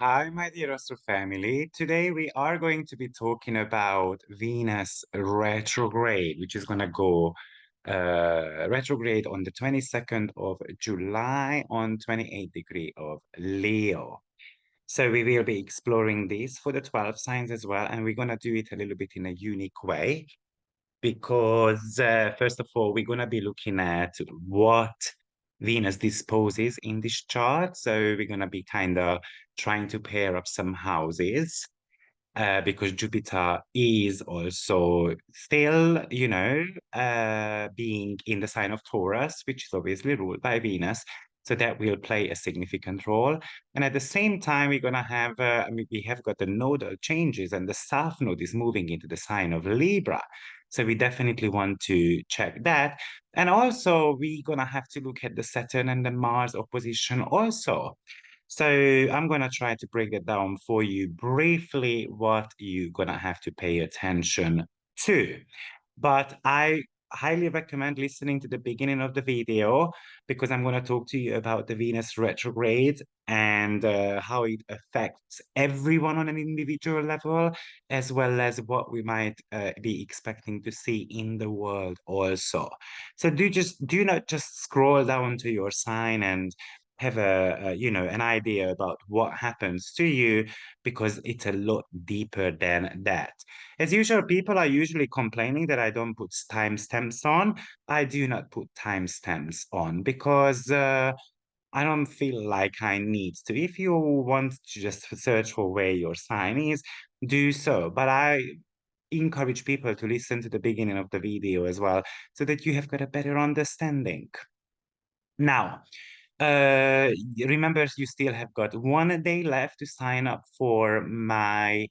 Hi, my dear Astro family. Today we are going to be talking about Venus retrograde, which is going to go retrograde on the 22nd of July on 28th degree of Leo. So we will be exploring this for the 12 signs as well, and we're going to do it a little bit in a unique way because first of all, we're going to be looking at what Venus disposes in this chart. So we're going to be kind of trying to pair up some houses because Jupiter is also still, being in the sign of Taurus, which is obviously ruled by Venus. So that will play a significant role. And at the same time, we're going to have, we have got the nodal changes and the South Node is moving into the sign of Libra. So we definitely want to check that. And also, we're going to have to look at the Saturn and the Mars opposition also. So I'm going to try to break that down for you briefly, what you're going to have to pay attention to. But I highly recommend listening to the beginning of the video because I'm going to talk to you about the Venus retrograde and how it affects everyone on an individual level, as well as what we might be expecting to see in the world also. So do not just scroll down to your sign and have an idea about what happens to you because it's a lot deeper than that. As usual, people are usually complaining that I don't put timestamps on. I do not put timestamps on because I don't feel like I need to. If you want to just search for where your sign is, do so. But I encourage people to listen to the beginning of the video as well so that you have got a better understanding. Now, remember, you still have got 1 day left to sign up for my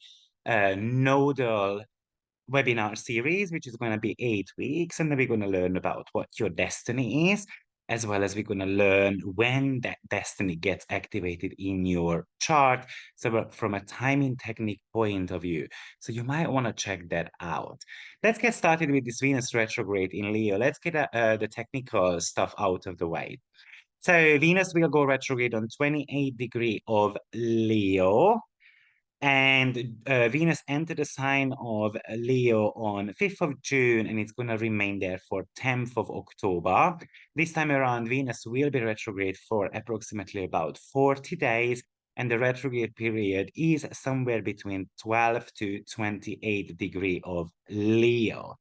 nodal webinar series, which is going to be 8 weeks. And then we're going to learn about what your destiny is, as well as we're going to learn when that destiny gets activated in your chart. So from a timing technique point of view. So you might want to check that out. Let's get started with this Venus retrograde in Leo. Let's get the technical stuff out of the way. So Venus will go retrograde on 28th degree of Leo. And Venus entered the sign of Leo on 5th of June, and it's going to remain there for 10th of October. This time around, Venus will be retrograde for approximately about 40 days, and the retrograde period is somewhere between 12 to 28 degree of Leo.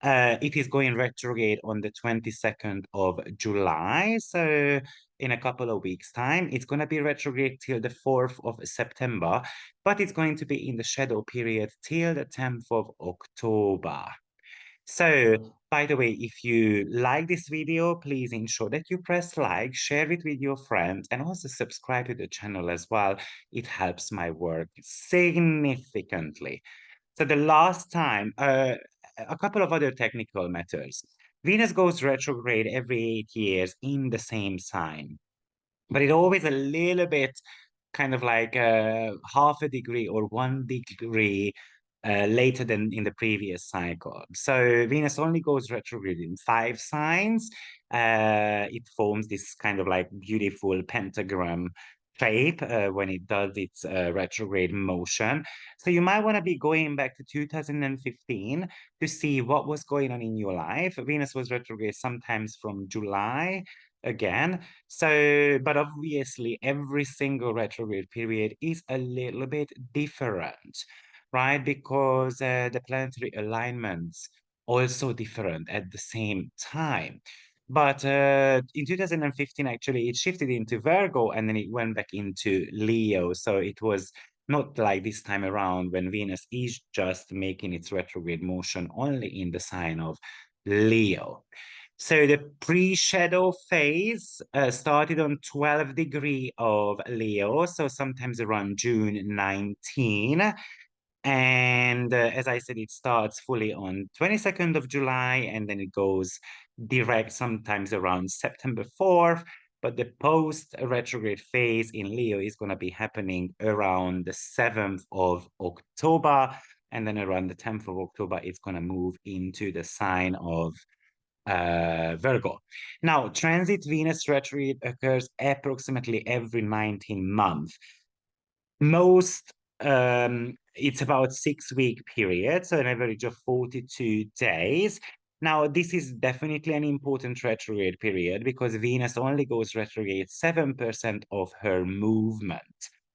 It is going retrograde on the 22nd of July. So in a couple of weeks' time, it's going to be retrograde till the 4th of September, but it's going to be in the shadow period till the 10th of October. So, by the way, if you like this video, please ensure that you press like, share it with your friends, and also subscribe to the channel as well. It helps my work significantly. So the last time, a couple of other technical matters. Venus goes retrograde every 8 years in the same sign, but it always a little bit kind of like half a degree or 1 degree later than in the previous cycle. So Venus only goes retrograde in 5 signs. It forms this kind of like beautiful pentagram shape when it does its retrograde motion. So you might want to be going back to 2015 to see what was going on in your life. Venus was retrograde sometimes from July again. So, but obviously, every single retrograde period is a little bit different, right? Because the planetary alignments also different at the same time. But in 2015, actually, it shifted into Virgo and then it went back into Leo. So it was not like this time around when Venus is just making its retrograde motion only in the sign of Leo. So the pre-shadow phase started on 12 degree of Leo, so sometimes around June 19. And as I said, it starts fully on 22nd of July, and then it goes direct sometimes around September 4th. But the post-retrograde phase in Leo is going to be happening around the 7th of October. And then around the 10th of October, it's going to move into the sign of Virgo. Now, transit Venus retrograde occurs approximately every 19 months. Most it's about 6 week period, so an average of 42 days. Now, this is definitely an important retrograde period because Venus only goes retrograde 7% of her movement.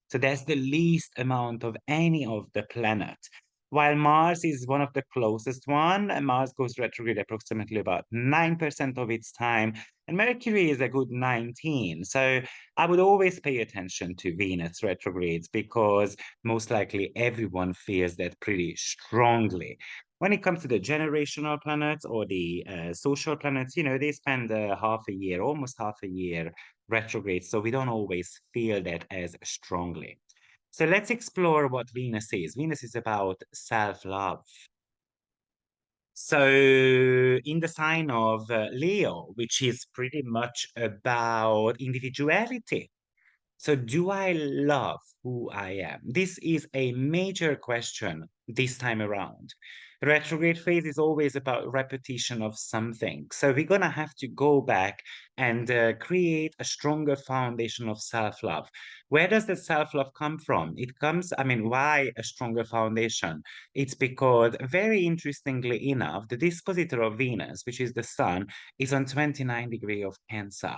So that's the least amount of any of the planets. While Mars is one of the closest one, and Mars goes retrograde approximately about 9% of its time, and Mercury is a good 19. So I would always pay attention to Venus retrogrades because most likely everyone feels that pretty strongly. When it comes to the generational planets or the social planets, they spend half a year, almost half a year retrograde, so we don't always feel that as strongly. So let's explore what Venus is. Venus is about self-love. So in the sign of Leo, which is pretty much about individuality. So, do I love who I am? This is a major question this time around. Retrograde phase is always about repetition of something. So, we're going to have to go back and create a stronger foundation of self love. Where does the self love come from? It comes, why a stronger foundation? It's because, very interestingly enough, the dispositor of Venus, which is the sun, is on 29 degrees of Cancer.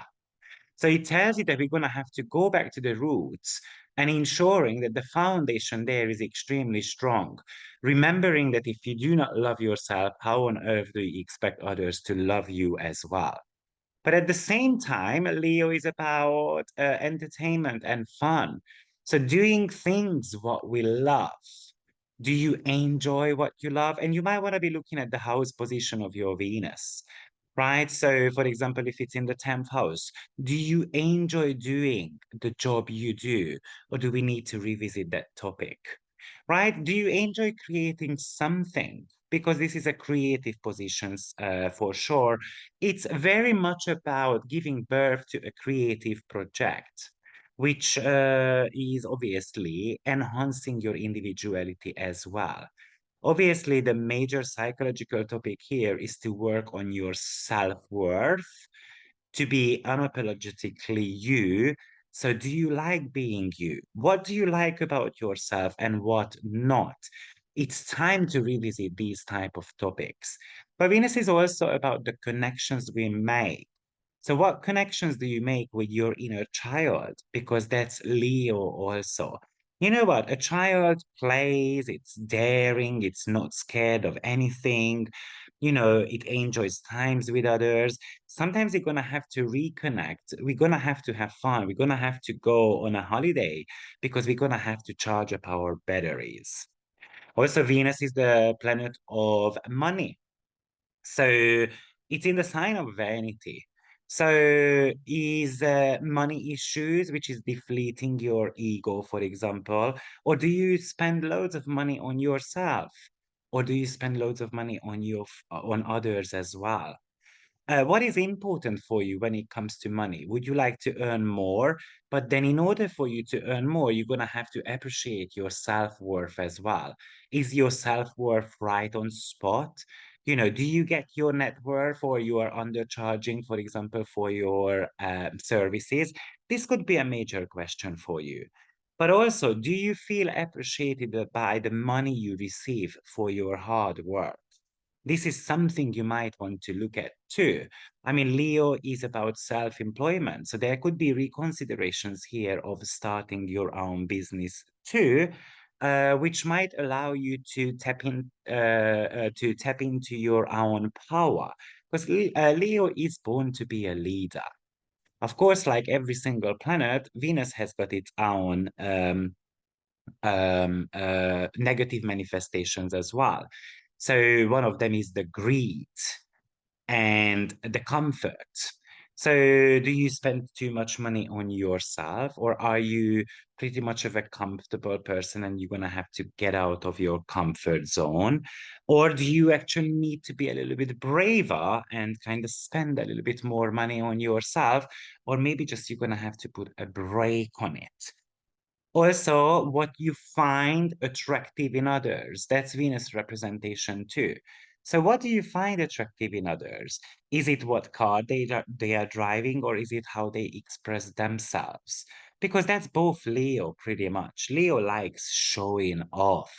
So it tells you that we're going to have to go back to the roots and ensuring that the foundation there is extremely strong. Remembering that if you do not love yourself, how on earth do you expect others to love you as well? But at the same time, Leo is about entertainment and fun. So doing things what we love. Do you enjoy what you love? And you might want to be looking at the house position of your Venus, right? So, for example, if it's in the 10th house, do you enjoy doing the job you do? Or do we need to revisit that topic, right? Do you enjoy creating something? Because this is a creative position for sure. It's very much about giving birth to a creative project, which is obviously enhancing your individuality as well. Obviously, the major psychological topic here is to work on your self-worth, to be unapologetically you. So, do you like being you? What do you like about yourself and what not? It's time to revisit these type of topics. But Venus is also about the connections we make. So, what connections do you make with your inner child? Because that's Leo also. You know what? A child plays, it's daring, it's not scared of anything. It enjoys times with others. Sometimes you're going to have to reconnect. We're going to have fun. We're going to have to go on a holiday because we're going to have to charge up our batteries. Also, Venus is the planet of money. So it's in the sign of vanity. So is money issues, which is deflating your ego, for example, or do you spend loads of money on yourself? Or do you spend loads of money on on others as well? What is important for you when it comes to money? Would you like to earn more? But then, in order for you to earn more, you're going to have to appreciate your self-worth as well. Is your self-worth right on spot? Do you get your net worth or you are undercharging, for example, for your services? This could be a major question for you. But also, do you feel appreciated by the money you receive for your hard work? This is something you might want to look at too. Leo is about self-employment, so there could be reconsiderations here of starting your own business too, which might allow you to tap into your own power. Because Leo is born to be a leader. Of course, like every single planet, Venus has got its own negative manifestations as well. So one of them is the greed and the comfort. So do you spend too much money on yourself, or are you pretty much of a comfortable person and you're going to have to get out of your comfort zone? Or do you actually need to be a little bit braver and kind of spend a little bit more money on yourself? Or maybe just you're going to have to put a brake on it. Also, what you find attractive in others, that's Venus representation too. So what do you find attractive in others? Is it what car they are driving, or is it how they express themselves? because that's both Leo pretty much. Leo likes showing off,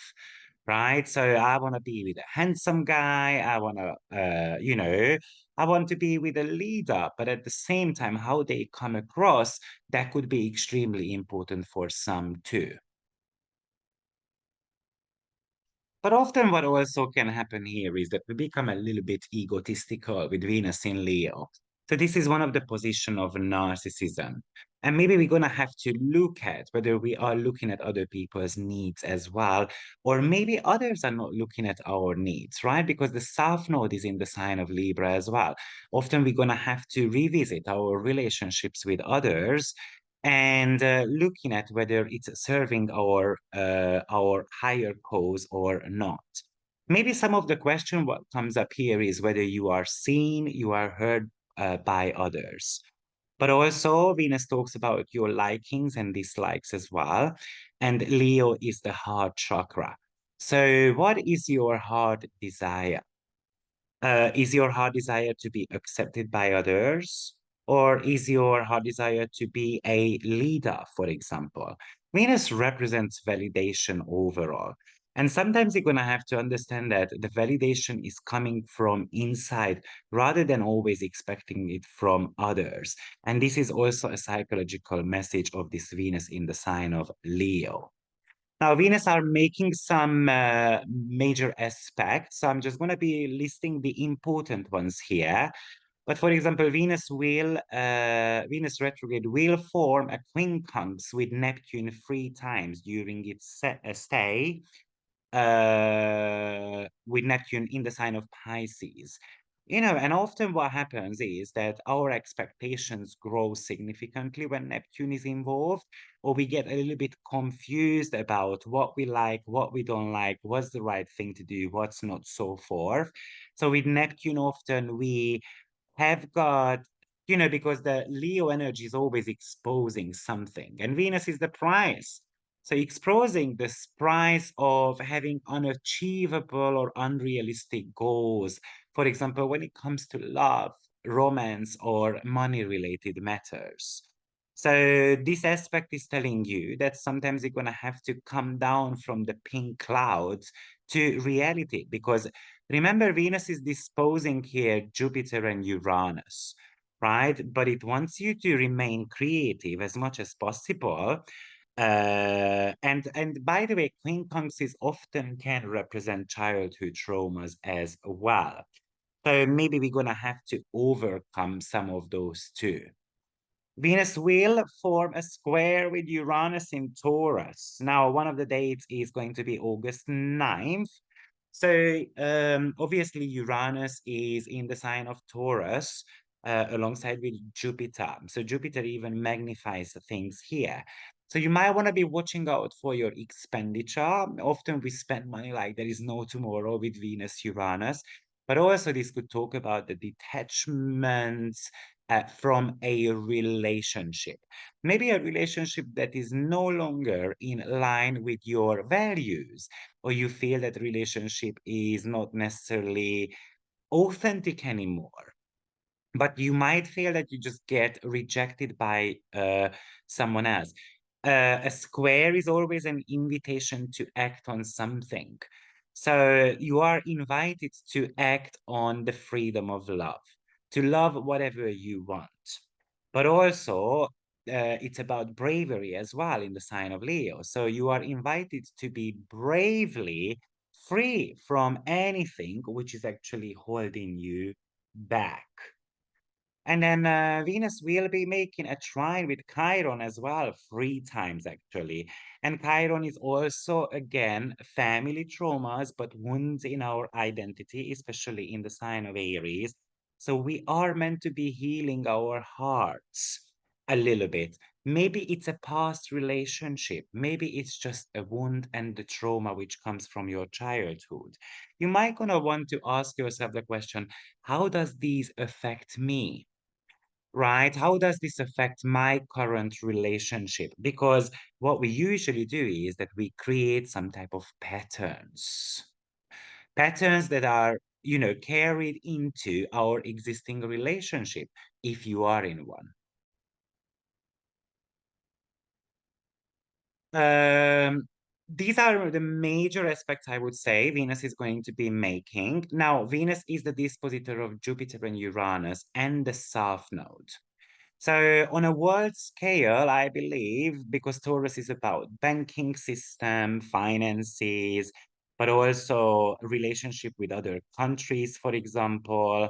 right? So I want to be with a handsome guy. I want to, I want to be with a leader, but at the same time, how they come across, that could be extremely important for some too. But often what also can happen here is that we become a little bit egotistical with Venus in Leo. So this is one of the position of narcissism. And maybe we're going to have to look at whether we are looking at other people's needs as well, or maybe others are not looking at our needs, right? Because the South Node is in the sign of Libra as well. Often we're going to have to revisit our relationships with others and looking at whether it's serving our higher cause or not. Maybe some of the question what comes up here is whether you are seen, you are heard by others. But also Venus talks about your likings and dislikes as well. And Leo is the heart chakra. So what is your heart desire? Is your heart desire to be accepted by others? Or is your heart desire to be a leader, for example? Venus represents validation overall. And sometimes you're going to have to understand that the validation is coming from inside rather than always expecting it from others. And this is also a psychological message of this Venus in the sign of Leo. Now, Venus are making some major aspects. So I'm just going to be listing the important ones here. But for example, Venus retrograde will form a quincunx with Neptune 3 times during its stay with Neptune in the sign of Pisces. And often what happens is that our expectations grow significantly when Neptune is involved, or we get a little bit confused about what we like, what we don't like, what's the right thing to do, what's not, so forth. So with Neptune, often we have got, because the Leo energy is always exposing something, and Venus is the price. So exposing this price of having unachievable or unrealistic goals, for example, when it comes to love, romance, or money-related matters. So this aspect is telling you that sometimes you're going to have to come down from the pink clouds to reality, because remember, Venus is disposing here Jupiter and Uranus, right? But it wants you to remain creative as much as possible. And by the way, quincunxes often can represent childhood traumas as well. So maybe we're gonna have to overcome some of those too. Venus will form a square with Uranus in Taurus. Now, one of the dates is going to be August 9th. So obviously Uranus is in the sign of Taurus alongside with Jupiter. So Jupiter even magnifies things here. So you might want to be watching out for your expenditure. Often we spend money like there is no tomorrow with Venus, Uranus. But also this could talk about the detachment from a relationship. Maybe a relationship that is no longer in line with your values, or you feel that relationship is not necessarily authentic anymore, but you might feel that you just get rejected by someone else. A square is always an invitation to act on something. So you are invited to act on the freedom of love, to love whatever you want. But also, it's about bravery as well in the sign of Leo. So you are invited to be bravely free from anything which is actually holding you back. And then Venus will be making a trine with Chiron as well, 3 times actually. And Chiron is also, again, family traumas, but wounds in our identity, especially in the sign of Aries. So we are meant to be healing our hearts a little bit. Maybe it's a past relationship. Maybe it's just a wound and the trauma which comes from your childhood. You might gonna want to ask yourself the question, how does these affect me? Right? How does this affect my current relationship? Because what we usually do is that we create some type of patterns that are, carried into our existing relationship, if you are in one. These are the major aspects I would say Venus is going to be making. Now, Venus is the dispositor of Jupiter and Uranus and the South Node. So on a world scale, I believe, because Taurus is about banking system, finances, but also relationship with other countries, for example,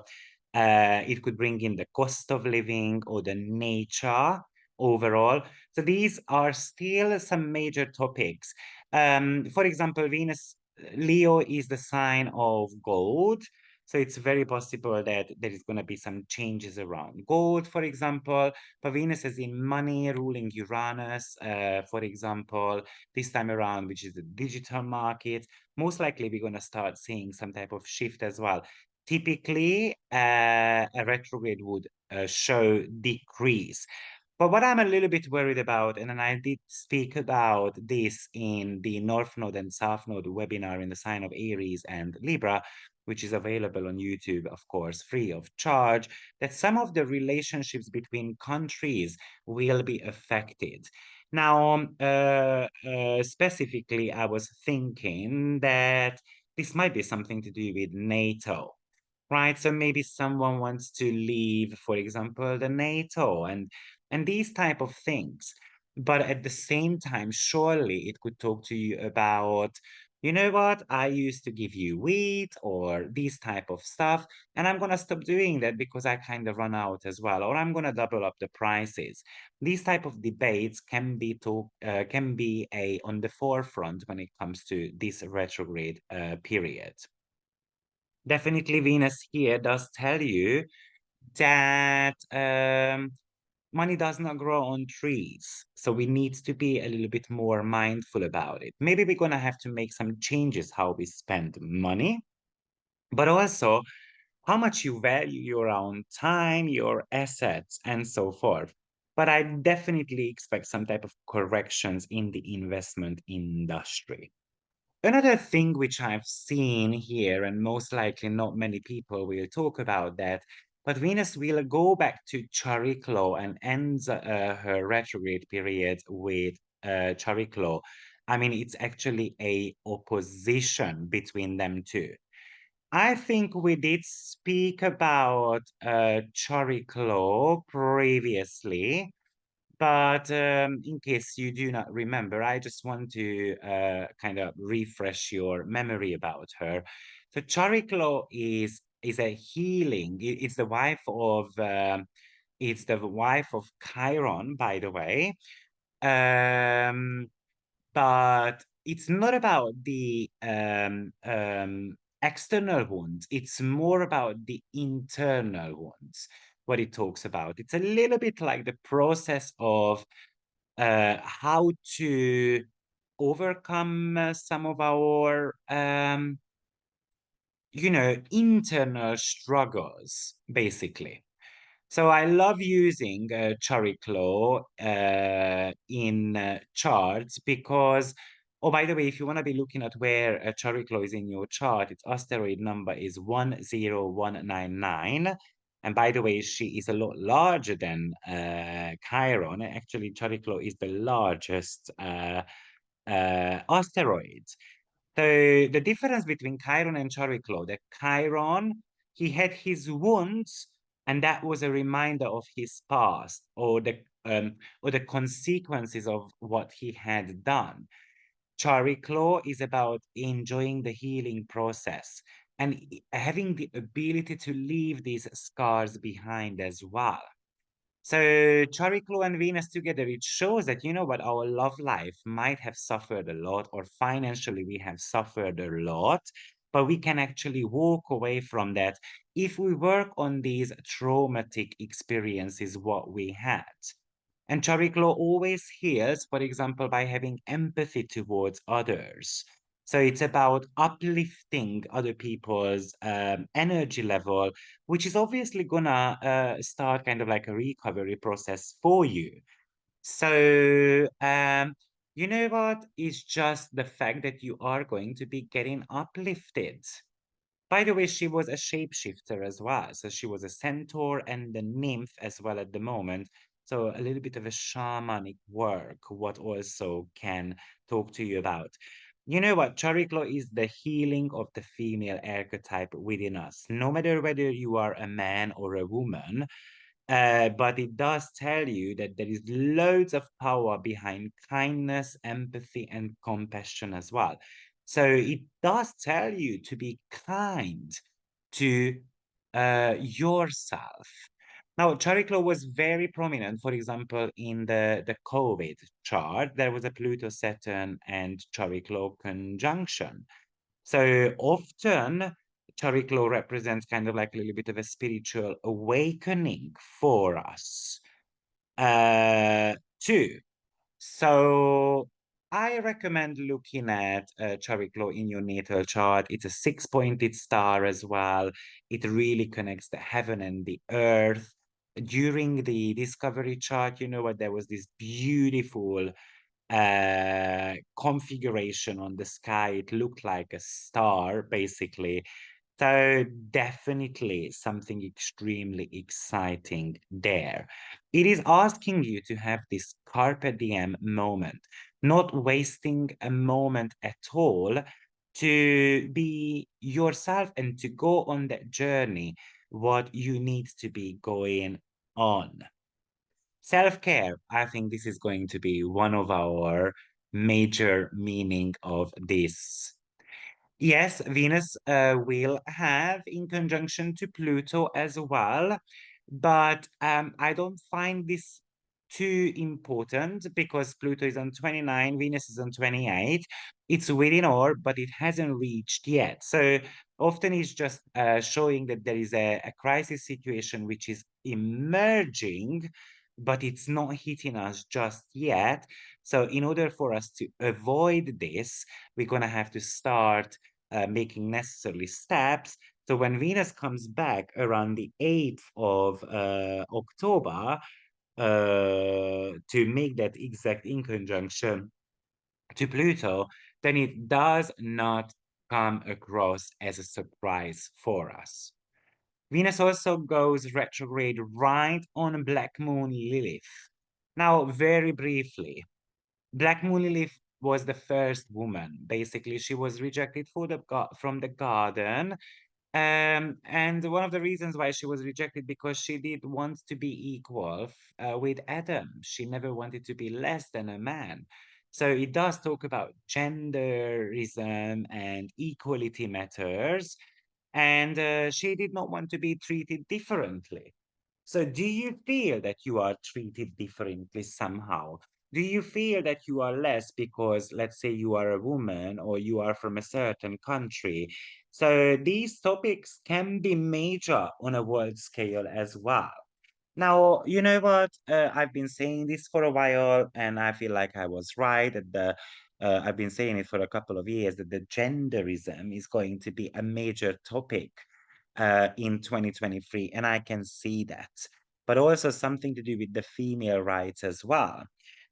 it could bring in the cost of living or the nature overall. So these are still some major topics. For example, Venus, Leo is the sign of gold. So it's very possible that there is going to be some changes around gold, for example. But Venus is in money, ruling Uranus, for example, this time around, which is the digital market. Most likely, we're going to start seeing some type of shift as well. Typically, a retrograde would show decrease. But what I'm a little bit worried about, and then I did speak about this in the North Node and South Node webinar in the sign of Aries and Libra, which is available on YouTube, of course, free of charge, that some of the relationships between countries will be affected. Now, specifically, I was thinking that this might be something to do with NATO, right? So maybe someone wants to leave, for example, the NATO and these type of things. But at the same time, surely it could talk to you about, you know what, I used to give you wheat or these type of stuff, and I'm gonna stop doing that because I kind of run out as well, or I'm gonna double up the prices. These type of debates can be a on the forefront when it comes to this retrograde period. Definitely Venus here does tell you that money does not grow on trees. So we need to be a little bit more mindful about it. Maybe we're going to have to make some changes how we spend money, but also how much you value your own time, your assets, and so forth. But I definitely expect some type of corrections in the investment industry. Another thing which I've seen here, and most likely not many people will talk about that, but Venus will go back to Chariklo and ends her retrograde period with Chariklo. I mean, it's actually a opposition between them two. I think we did speak about Chariklo previously, but in case you do not remember, I just want to kind of refresh your memory about her. So Chariklo is a healing. It's the wife of Chiron, by the way. Um, but it's not about the external wounds. It's more about the internal wounds. What it talks about. It's a little bit like the process of how to overcome some of our internal struggles, basically. So I love using Chariclo in charts because, oh, by the way, if you want to be looking at where Chariclo is in your chart, its asteroid number is 10199. And by the way, she is a lot larger than Chiron. Actually, Chariclo is the largest asteroid. So the difference between Chiron and Chariclo, that Chiron, he had his wounds, and that was a reminder of his past or the consequences of what he had done. Chariclo is about enjoying the healing process and having the ability to leave these scars behind as well. So Chariklo and Venus together, it shows that, you know what, our love life might have suffered a lot, or financially we have suffered a lot, but we can actually walk away from that if we work on these traumatic experiences, what we had. And Chariklo always heals, for example, by having empathy towards others. So it's about uplifting other people's energy level, which is obviously gonna start kind of like a recovery process for you. So, you know what? It's just the fact that you are going to be getting uplifted. By the way, she was a shapeshifter as well. So she was a centaur and a nymph as well at the moment. So a little bit of a shamanic work, what also can talk to you about. You know what? Chariklo is the healing of the female archetype within us. No matter whether you are a man or a woman, but it does tell you that there is loads of power behind kindness, empathy, and compassion as well. So it does tell you to be kind to yourself. Now, Chariklo was very prominent, for example, in the COVID chart. There was a Pluto, Saturn, and Chariklo conjunction. So often, Chariklo represents kind of like a little bit of a spiritual awakening for us, too. So I recommend looking at Chariklo in your natal chart. It's a six-pointed star as well. It really connects the heaven and the earth. During the discovery chart, you know what, there was this beautiful configuration on the sky. It looked like a star, basically. So definitely something extremely exciting there. It is asking you to have this carpe diem moment, not wasting a moment at all, to be yourself and to go on that journey, what you need to be going on. Self-care, I think this is going to be one of our major meaning of this. Yes, Venus will have in conjunction to Pluto as well, but I don't find this too important because Pluto is on 29, Venus is on 28. It's within orb, but it hasn't reached yet. So often it's just showing that there is a crisis situation which is emerging, but it's not hitting us just yet. So in order for us to avoid this, we're going to have to start making necessary steps. So when Venus comes back around the 8th of October to make that exact inconjunction to Pluto, then it does not come across as a surprise for us. Venus also goes retrograde right on Black Moon Lilith. Now, very briefly, Black Moon Lilith was the first woman. Basically, she was rejected from the garden. And one of the reasons why she was rejected because she did want to be equal with Adam. She never wanted to be less than a man. So it does talk about genderism and equality matters. And she did not want to be treated differently. So do you feel that you are treated differently somehow? Do you feel that you are less because, let's say, you are a woman or you are from a certain country? So these topics can be major on a world scale as well. Now, you know what? I've been saying this for a while, and I feel like I was right. I've been saying it for a couple of years that the genderism is going to be a major topic in 2023, and I can see that. But also something to do with the female rights as well.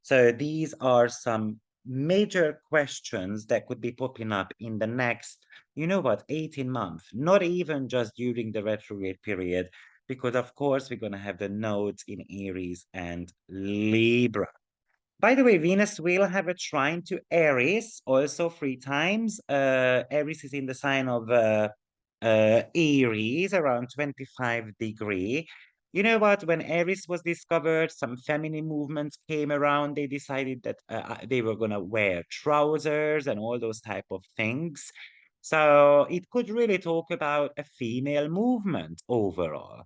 So these are some major questions that could be popping up in the next, you know what, 18 months, not even just during the retrograde period, because of course we're going to have the nodes in Aries and Libra. By the way, Venus will have a trine to Aries also 3 times. Aries is in the sign of Aries around 25 degree. You know what? When Aries was discovered, some feminine movements came around. They decided that they were going to wear trousers and all those type of things. So it could really talk about a female movement overall.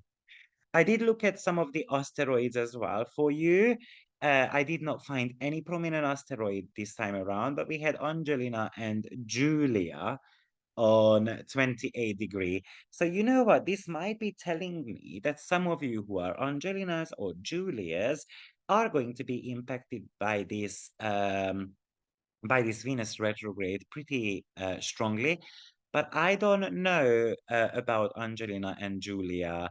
I did look at some of the asteroids as well for you. I did not find any prominent asteroid this time around, but we had Angelina and Julia on 28 degree. So you know what? This might be telling me that some of you who are Angelinas or Julias are going to be impacted by this Venus retrograde pretty strongly. But I don't know about Angelina and Julia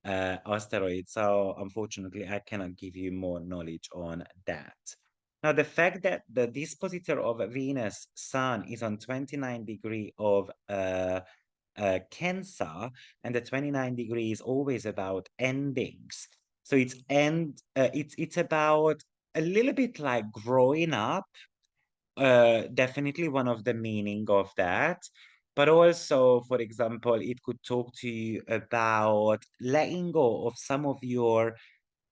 asteroids, so unfortunately, I cannot give you more knowledge on that. Now, the fact that the dispositor of Venus Sun is on 29 degree of Cancer, and the 29 degree is always about endings. So it's about a little bit like growing up, definitely one of the meaning of that. But also, for example, it could talk to you about letting go of some of your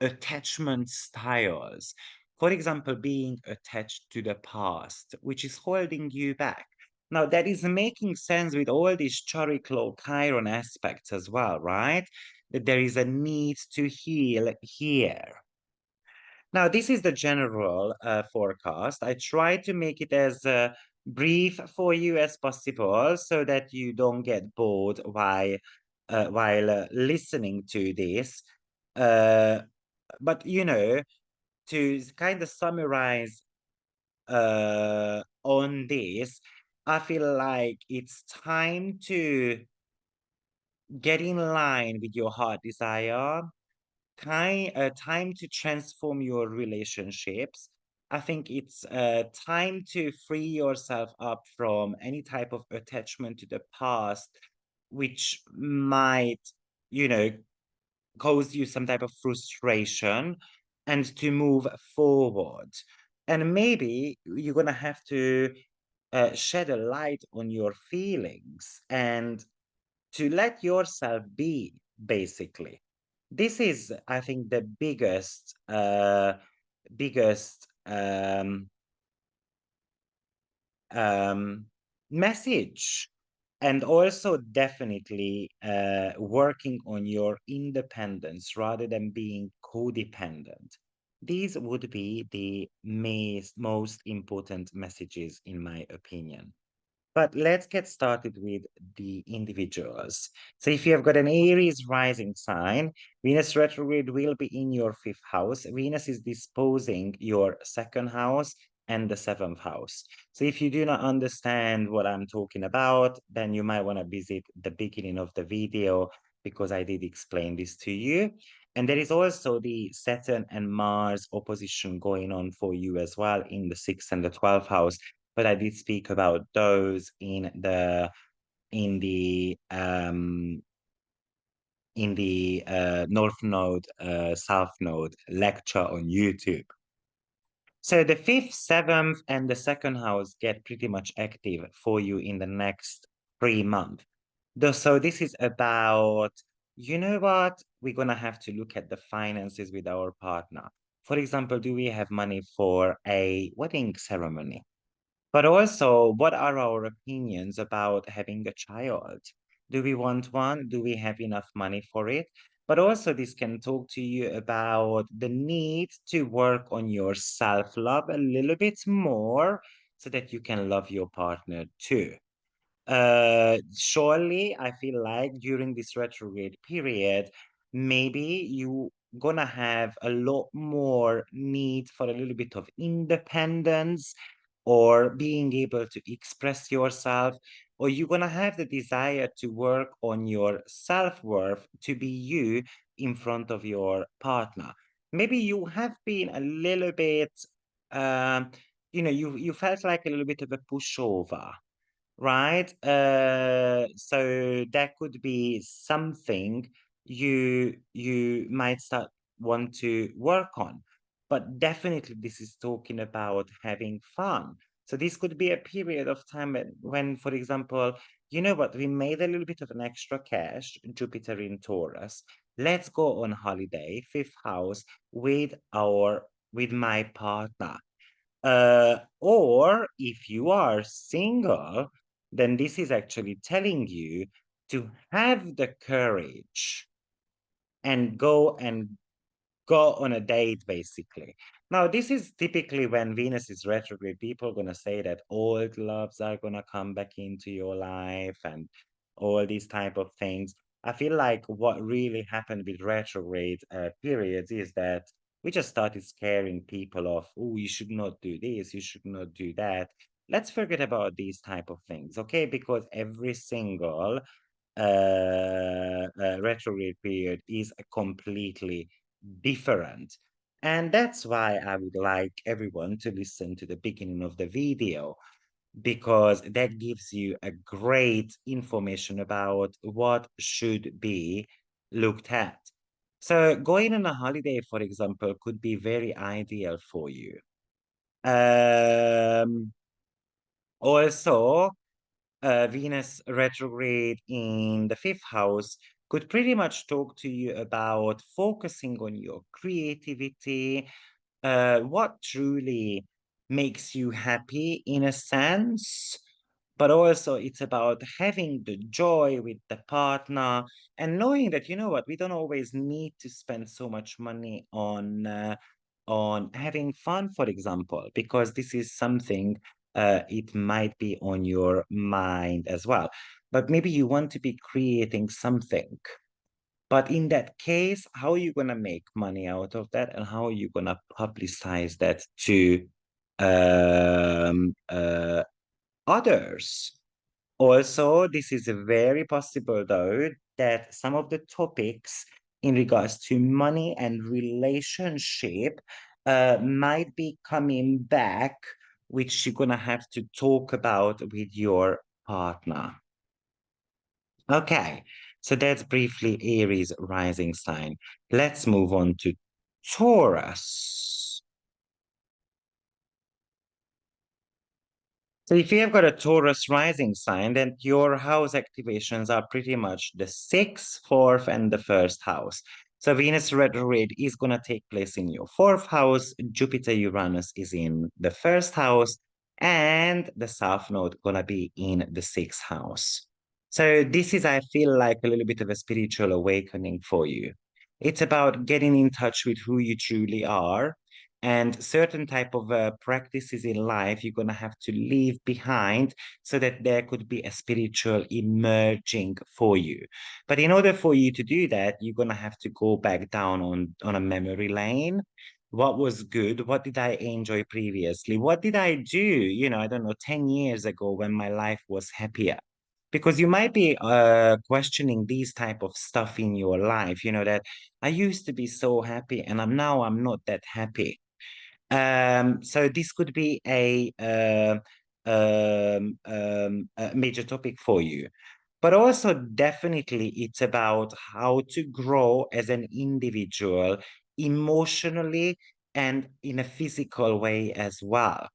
attachment styles. For example, being attached to the past, which is holding you back. Now, that is making sense with all these Chariklo Chiron aspects as well, right? That there is a need to heal here. Now, this is the general forecast. I try to make it as brief for you as possible so that you don't get bored while listening to this. Uh, but to kind of summarize on this, I feel like it's time to get in line with your heart desire, time to transform your relationships. I think it's time to free yourself up from any type of attachment to the past, which might, you know, cause you some type of frustration, and to move forward. And maybe you're going to have to shed a light on your feelings and to let yourself be, basically. This is, I think, the biggest um, message. And also definitely working on your independence rather than being codependent. These would be the most important messages, in my opinion. But let's get started with the individuals. So if you have got an Aries rising sign, Venus retrograde will be in your fifth house. Venus is disposing your second house and the seventh house. So if you do not understand what I'm talking about, then you might want to visit the beginning of the video because I did explain this to you. And there is also the Saturn and Mars opposition going on for you as well in the sixth and the 12th house, but I did speak about those in the North Node, South Node lecture on YouTube. So the fifth, seventh, and the second house get pretty much active for you in the next 3 months. So this is about, you know what? We're gonna have to look at the finances with our partner. For example, do we have money for a wedding ceremony? But also, what are our opinions about having a child? Do we want one? Do we have enough money for it? But also, this can talk to you about the need to work on your self-love a little bit more so that you can love your partner too. Surely, I feel like during this retrograde period, maybe you gonna have a lot more need for a little bit of independence or being able to express yourself, or you're gonna have the desire to work on your self-worth to be you in front of your partner. Maybe you have been a little bit, um, you felt like a little bit of a pushover, right? So that could be something you might start want to work on. But definitely this is talking about having fun. So this could be a period of time when, for example, you know what, we made a little bit of an extra cash, Jupiter in Taurus. Let's go on holiday, fifth house, with my partner. Or if you are single, then this is actually telling you to have the courage and go on a date, basically. Now, this is typically when Venus is retrograde, people are going to say that old loves are going to come back into your life and all these type of things. I feel like what really happened with retrograde periods is that we just started scaring people off. Oh, you should not do this, you should not do that. Let's forget about these type of things, okay? Because every single retrograde period is completely different. And that's why I would like everyone to listen to the beginning of the video, because that gives you a great information about what should be looked at. So going on a holiday, for example, could be very ideal for you. Um, Also, Venus retrograde in the fifth house could pretty much talk to you about focusing on your creativity, what truly makes you happy in a sense, but also it's about having the joy with the partner and knowing that, you know what, we don't always need to spend so much money on having fun, for example, because this is something it might be on your mind as well. But maybe you want to be creating something. But in that case, how are you going to make money out of that? And how are you going to publicize that to others? Also, this is very possible, though, that some of the topics in regards to money and relationship might be coming back, which you're going to have to talk about with your partner. Okay, so that's briefly Aries rising sign. Let's move on to Taurus. So if you have got a Taurus rising sign, then your house activations are pretty much the sixth, fourth, and the first house. So Venus retrograde is going to take place in your fourth house. Jupiter Uranus is in the first house, and the South Node going to be in the sixth house. So this is, I feel like, a little bit of a spiritual awakening for you. It's about getting in touch with who you truly are, and certain type of practices in life you're going to have to leave behind so that there could be a spiritual emerging for you. But in order for you to do that, you're going to have to go back down on a memory lane. What was good? What did I enjoy previously? What did I do, I don't know, 10 years ago when my life was happier? Because you might be questioning these type of stuff in your life, that I used to be so happy and I'm not that happy. So this could be a major topic for you. But also, definitely, it's about how to grow as an individual emotionally and in a physical way as well.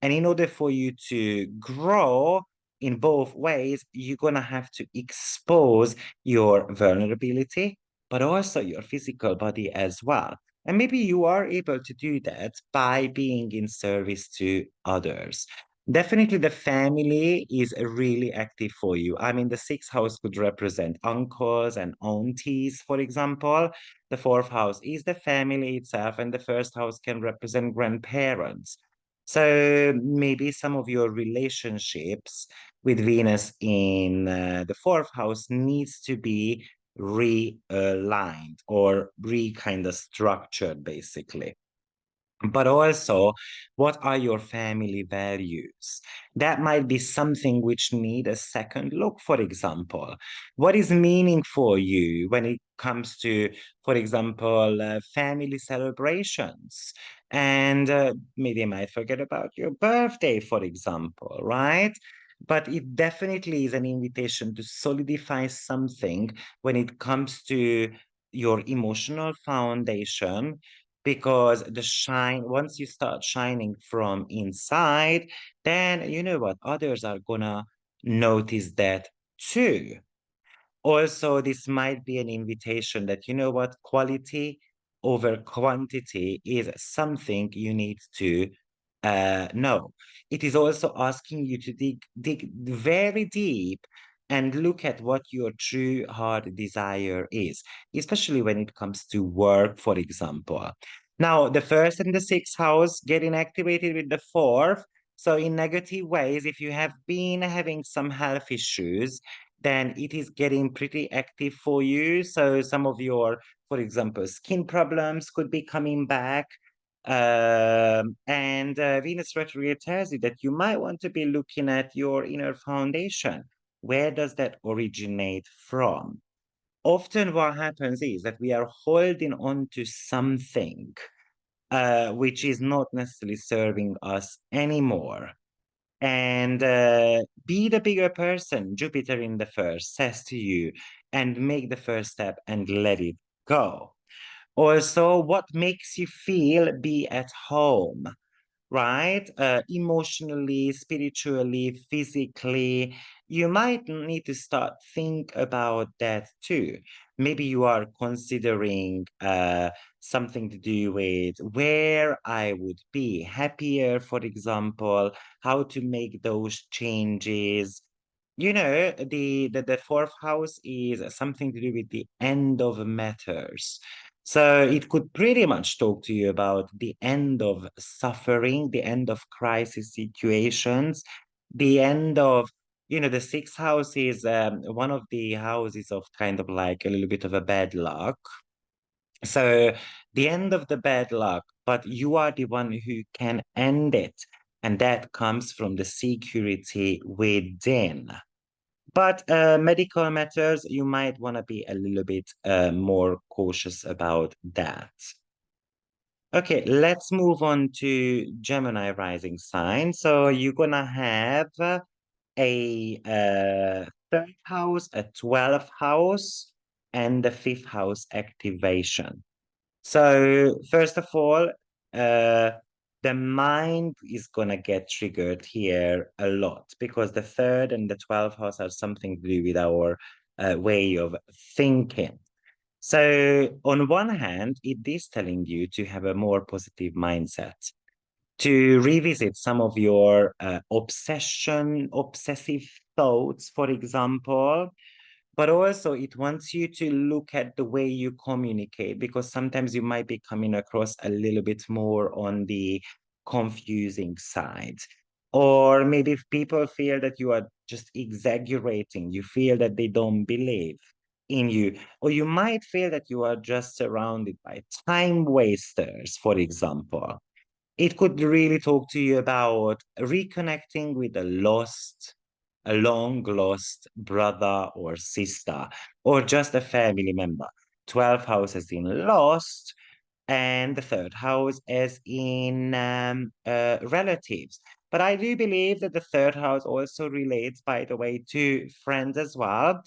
And in order for you to grow in both ways, you're going to have to expose your vulnerability, but also your physical body as well. And maybe you are able to do that by being in service to others. Definitely, the family is really active for you. I mean, the sixth house could represent uncles and aunties, for example. The fourth house is the family itself, and the first house can represent grandparents. So maybe some of your relationships with Venus in the fourth house needs to be realigned or kind of structured, basically. But also, what are your family values? That might be something which need a second look, for example. What is meaning for you when it comes to, for example, family celebrations? And maybe you might forget about your birthday, for example, right? But it definitely is an invitation to solidify something when it comes to your emotional foundation, because once you start shining from inside, then you know what, others are gonna notice that too. Also, this might be an invitation that, you know what, quality over quantity is something you need to know. It is also asking you to dig very deep and look at what your true heart desire is, especially when it comes to work, for example. Now, the first and the sixth house getting activated with the fourth. So, in negative ways, if you have been having some health issues, then it is getting pretty active for you. So, some of your, for example, skin problems could be coming back. And Venus retrograde tells you that you might want to be looking at your inner foundation. Where does that originate from? Often, what happens is that we are holding on to something which is not necessarily serving us anymore. And be the bigger person, Jupiter in the first says to you, and make the first step and let it go. Also, what makes you feel be at home, right? Emotionally, spiritually, physically, you might need to start think about that too. Maybe you are considering something to do with where I would be happier, for example, how to make those changes. You know, the fourth house is something to do with the end of matters. So it could pretty much talk to you about the end of suffering, the end of crisis situations, the end of, you know, the sixth house is one of the houses of kind of like a little bit of a bad luck. So the end of the bad luck, but you are the one who can end it. And that comes from the security within. But medical matters, you might want to be a little bit more cautious about that. Okay, let's move on to Gemini rising sign. So you're gonna have a third house, a 12th house, and the fifth house activation. So first of all, uh, the mind is gonna get triggered here a lot because the third and the 12th house have something to do with our way of thinking. So on one hand, it is telling you to have a more positive mindset, to revisit some of your obsessive thoughts, for example, but also it wants you to look at the way you communicate because sometimes you might be coming across a little bit more on the confusing side. Or maybe if people feel that you are just exaggerating, you feel that they don't believe in you, or you might feel that you are just surrounded by time wasters, for example. It could really talk to you about reconnecting with a long lost brother or sister, or just a family member. 12th house has been lost, and the third house as in relatives. But I do believe that the third house also relates, by the way, to friends as well.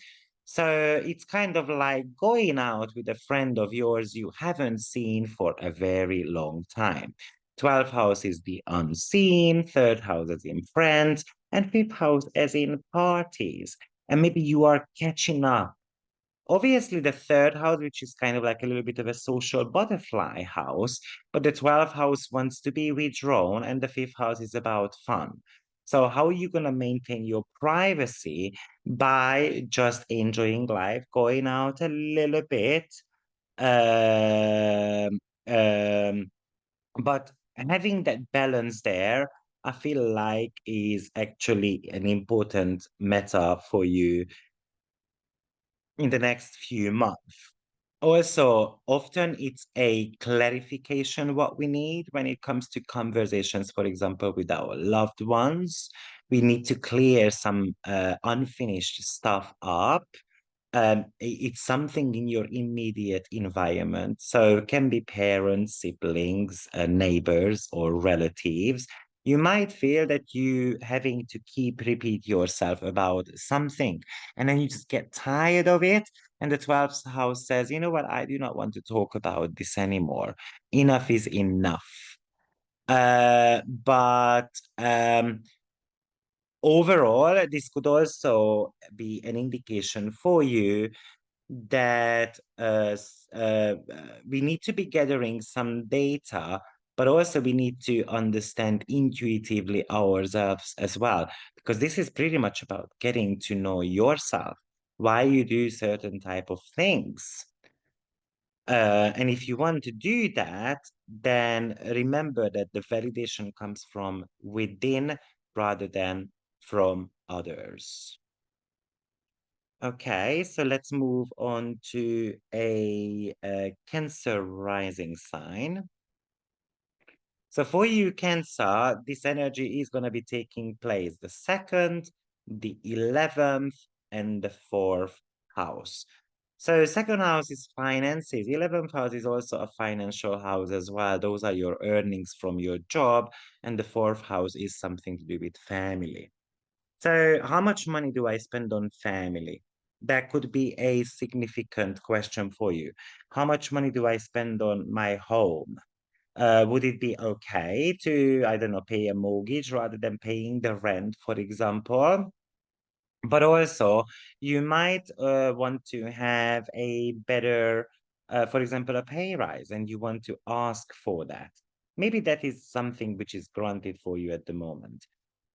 So it's kind of like going out with a friend of yours you haven't seen for a very long time. 12th house is the unseen, third house as in friends, and fifth house as in parties. And maybe you are catching up. Obviously, the third house, which is kind of like a little bit of a social butterfly house, but the 12th house wants to be withdrawn, and the fifth house is about fun. So, how are you going to maintain your privacy by just enjoying life, going out a little bit, um, um, but having that balance there, I feel like is actually an important matter for you in the next few months. Also, often it's a clarification what we need when it comes to conversations, for example, with our loved ones. We need to clear some unfinished stuff up. It's something in your immediate environment. So it can be parents, siblings, neighbors, or relatives. You might feel that you having to keep repeat yourself about something, and then you just get tired of it. And the 12th house says, you know what, I do not want to talk about this anymore. Enough is enough. But overall, this could also be an indication for you that we need to be gathering some data, but also we need to understand intuitively ourselves as well, because this is pretty much about getting to know yourself, why you do certain type of things. And if you want to do that, then remember that the validation comes from within rather than from others. Okay, so let's move on to a Cancer rising sign. So for you, Cancer, this energy is going to be taking place the second, the 11th, and the fourth house. So second house is finances. 11th house is also a financial house as well. Those are your earnings from your job. And the fourth house is something to do with family. So how much money do I spend on family? that could be a significant question for you. How much money do I spend on my home? Would it be okay to, I don't know, pay a mortgage rather than paying the rent, for example? But also, you might want to have a better, for example, a pay rise, and you want to ask for that. Maybe that is something which is granted for you at the moment.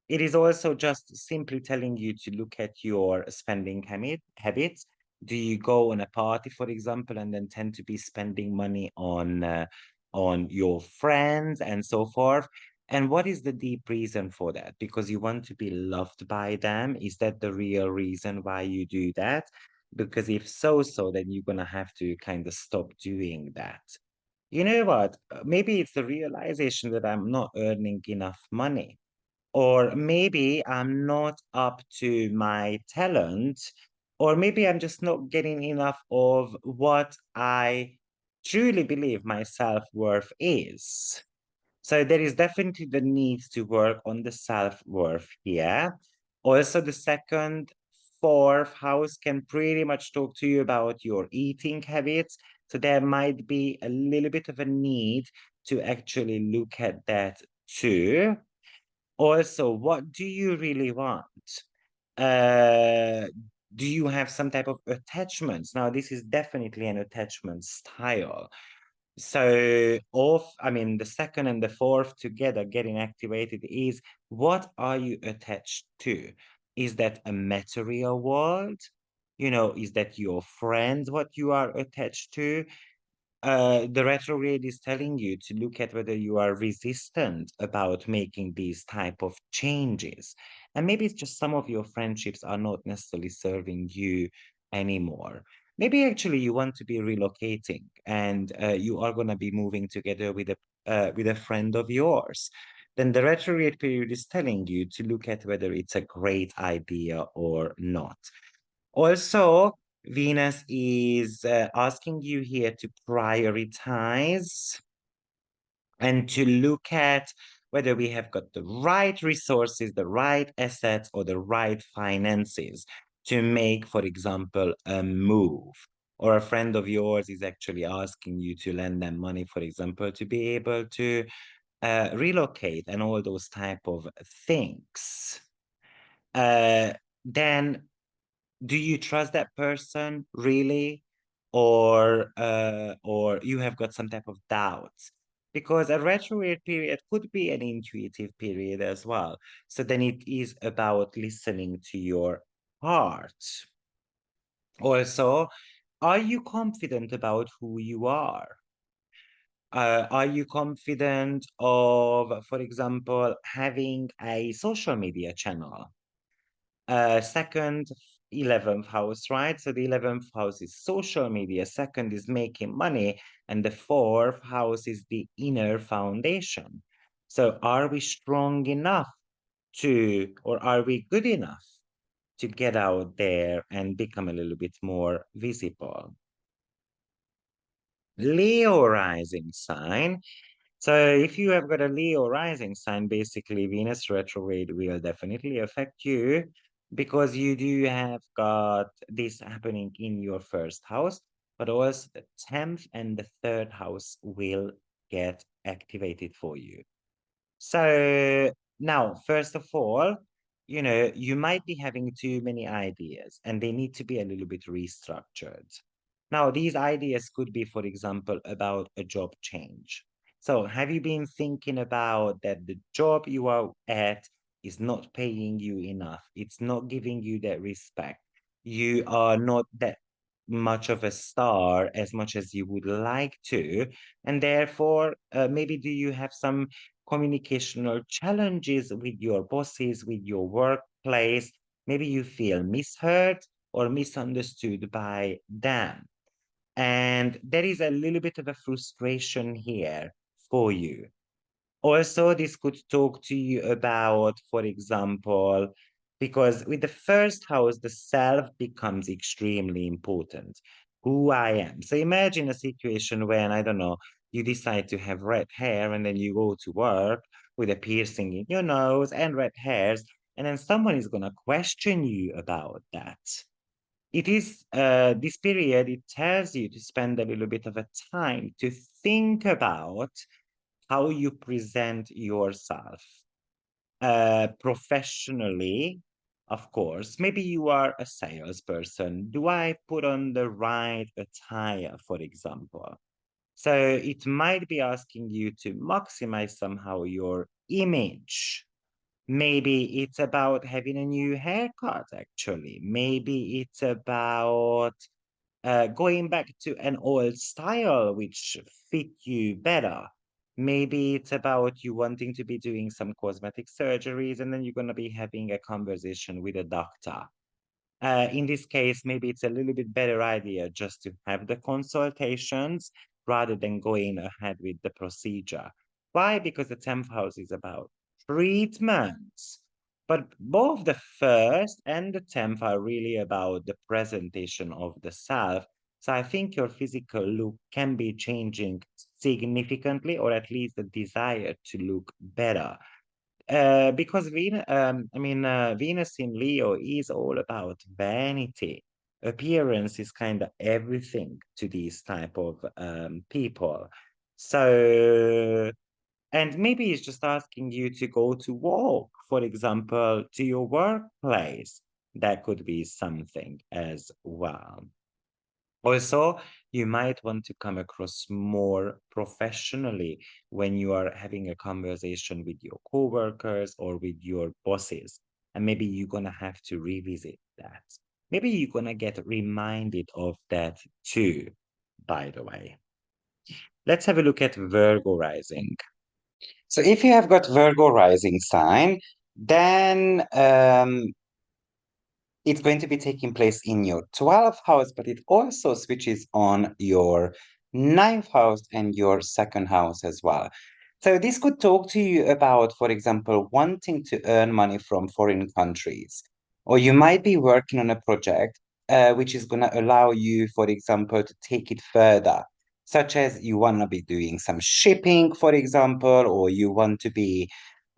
It is also just simply telling you to look at your spending habits. Do you go on a party, for example, and then tend to be spending money on your friends and so forth? And what is the deep reason for that? Because you want to be loved by them? Is that the real reason why you do that? Because if so, then you're gonna have to kind of stop doing that. You know what? Maybe it's the realization that I'm not earning enough money, or maybe I'm not up to my talent, or maybe I'm just not getting enough of what I truly believe my self-worth is. So there is definitely the need to work on the self-worth here. Also, the second, fourth house can pretty much talk to you about your eating habits. So there might be a little bit of a need to actually look at that too. Also, what do you really want? Uh, do you have some type of attachments? Now, this is definitely an attachment style. So, I mean, the second and the fourth together getting activated is, what are you attached to? Is that a material world? You know, is that your friends, what you are attached to? The retrograde is telling you to look at whether you are resistant about making these type of changes. And maybe it's just some of your friendships are not necessarily serving you anymore. Maybe actually you want to be relocating, and you are going to be moving together with a friend of yours. Then the retrograde period is telling you to look at whether it's a great idea or not. Also, Venus is asking you here to prioritize and to look at whether we have got the right resources, the right assets, or the right finances to make, for example, a move. Or a friend of yours is actually asking you to lend them money, for example, to be able to relocate and all those type of things. Uh, then do you trust that person really, or you have got some type of doubts? Because a retrograde period could be an intuitive period as well. So then it is about listening to your heart. Also, are you confident about who you are? Are you confident of, for example, having a social media channel? Second, 11th house, right? So the 11th house is social media, second is making money, and the fourth house is the inner foundation. So are we strong enough to, or are we good enough to get out there and become a little bit more visible? Leo rising sign. So if you have got a Leo rising sign, basically Venus retrograde will definitely affect you, because you do have got this happening in your first house, but also the 10th and the third house will get activated for you. So now, first of all, you might be having too many ideas and they need to be a little bit restructured. Now, these ideas could be, for example, about a job change. So have you been thinking about that the job you are at is not paying you enough? It's not giving you that respect. You are not that much of a star as much as you would like to. And therefore, maybe do you have some communicational challenges with your bosses, with your workplace? Maybe you feel misheard or misunderstood by them. And there is a little bit of a frustration here for you. Also, this could talk to you about, for example, because with the first house, the self becomes extremely important. Who I am. So imagine a situation when, I don't know, you decide to have red hair and then you go to work with a piercing in your nose and red hairs, and then someone is going to question you about that. it is this period, it tells you to spend a little bit of a time to think about how you present yourself professionally. Of course, maybe you are a salesperson. Do I put on the right attire, for example? So it might be asking you to maximize somehow your image. Maybe it's about having a new haircut, actually. Maybe it's about going back to an old style which fit you better. Maybe it's about you wanting to be doing some cosmetic surgeries, and then you're going to be having a conversation with a doctor. In this case, maybe it's a little bit better idea just to have the consultations rather than going ahead with the procedure. Why? Because the 10th house is about treatments. But both the first and the 10th are really about the presentation of the self. So I think your physical look can be changing significantly, or at least the desire to look better. Because Venus in Leo is all about vanity. Appearance is kind of everything to these type of people. So, and maybe it's just asking you to go to walk, for example, to your workplace. That could be something as well. Also, you might want to come across more professionally when you are having a conversation with your coworkers or with your bosses. And maybe you're going to have to revisit that. Maybe you're going to get reminded of that too, by the way. Let's have a look at Virgo rising. So if you have got Virgo rising sign, then it's going to be taking place in your 12th house, but it also switches on your 9th house and your 2nd house as well. So this could talk to you about, for example, wanting to earn money from foreign countries, or you might be working on a project which is going to allow you, for example, to take it further, such as you want to be doing some shipping, for example, or you want to be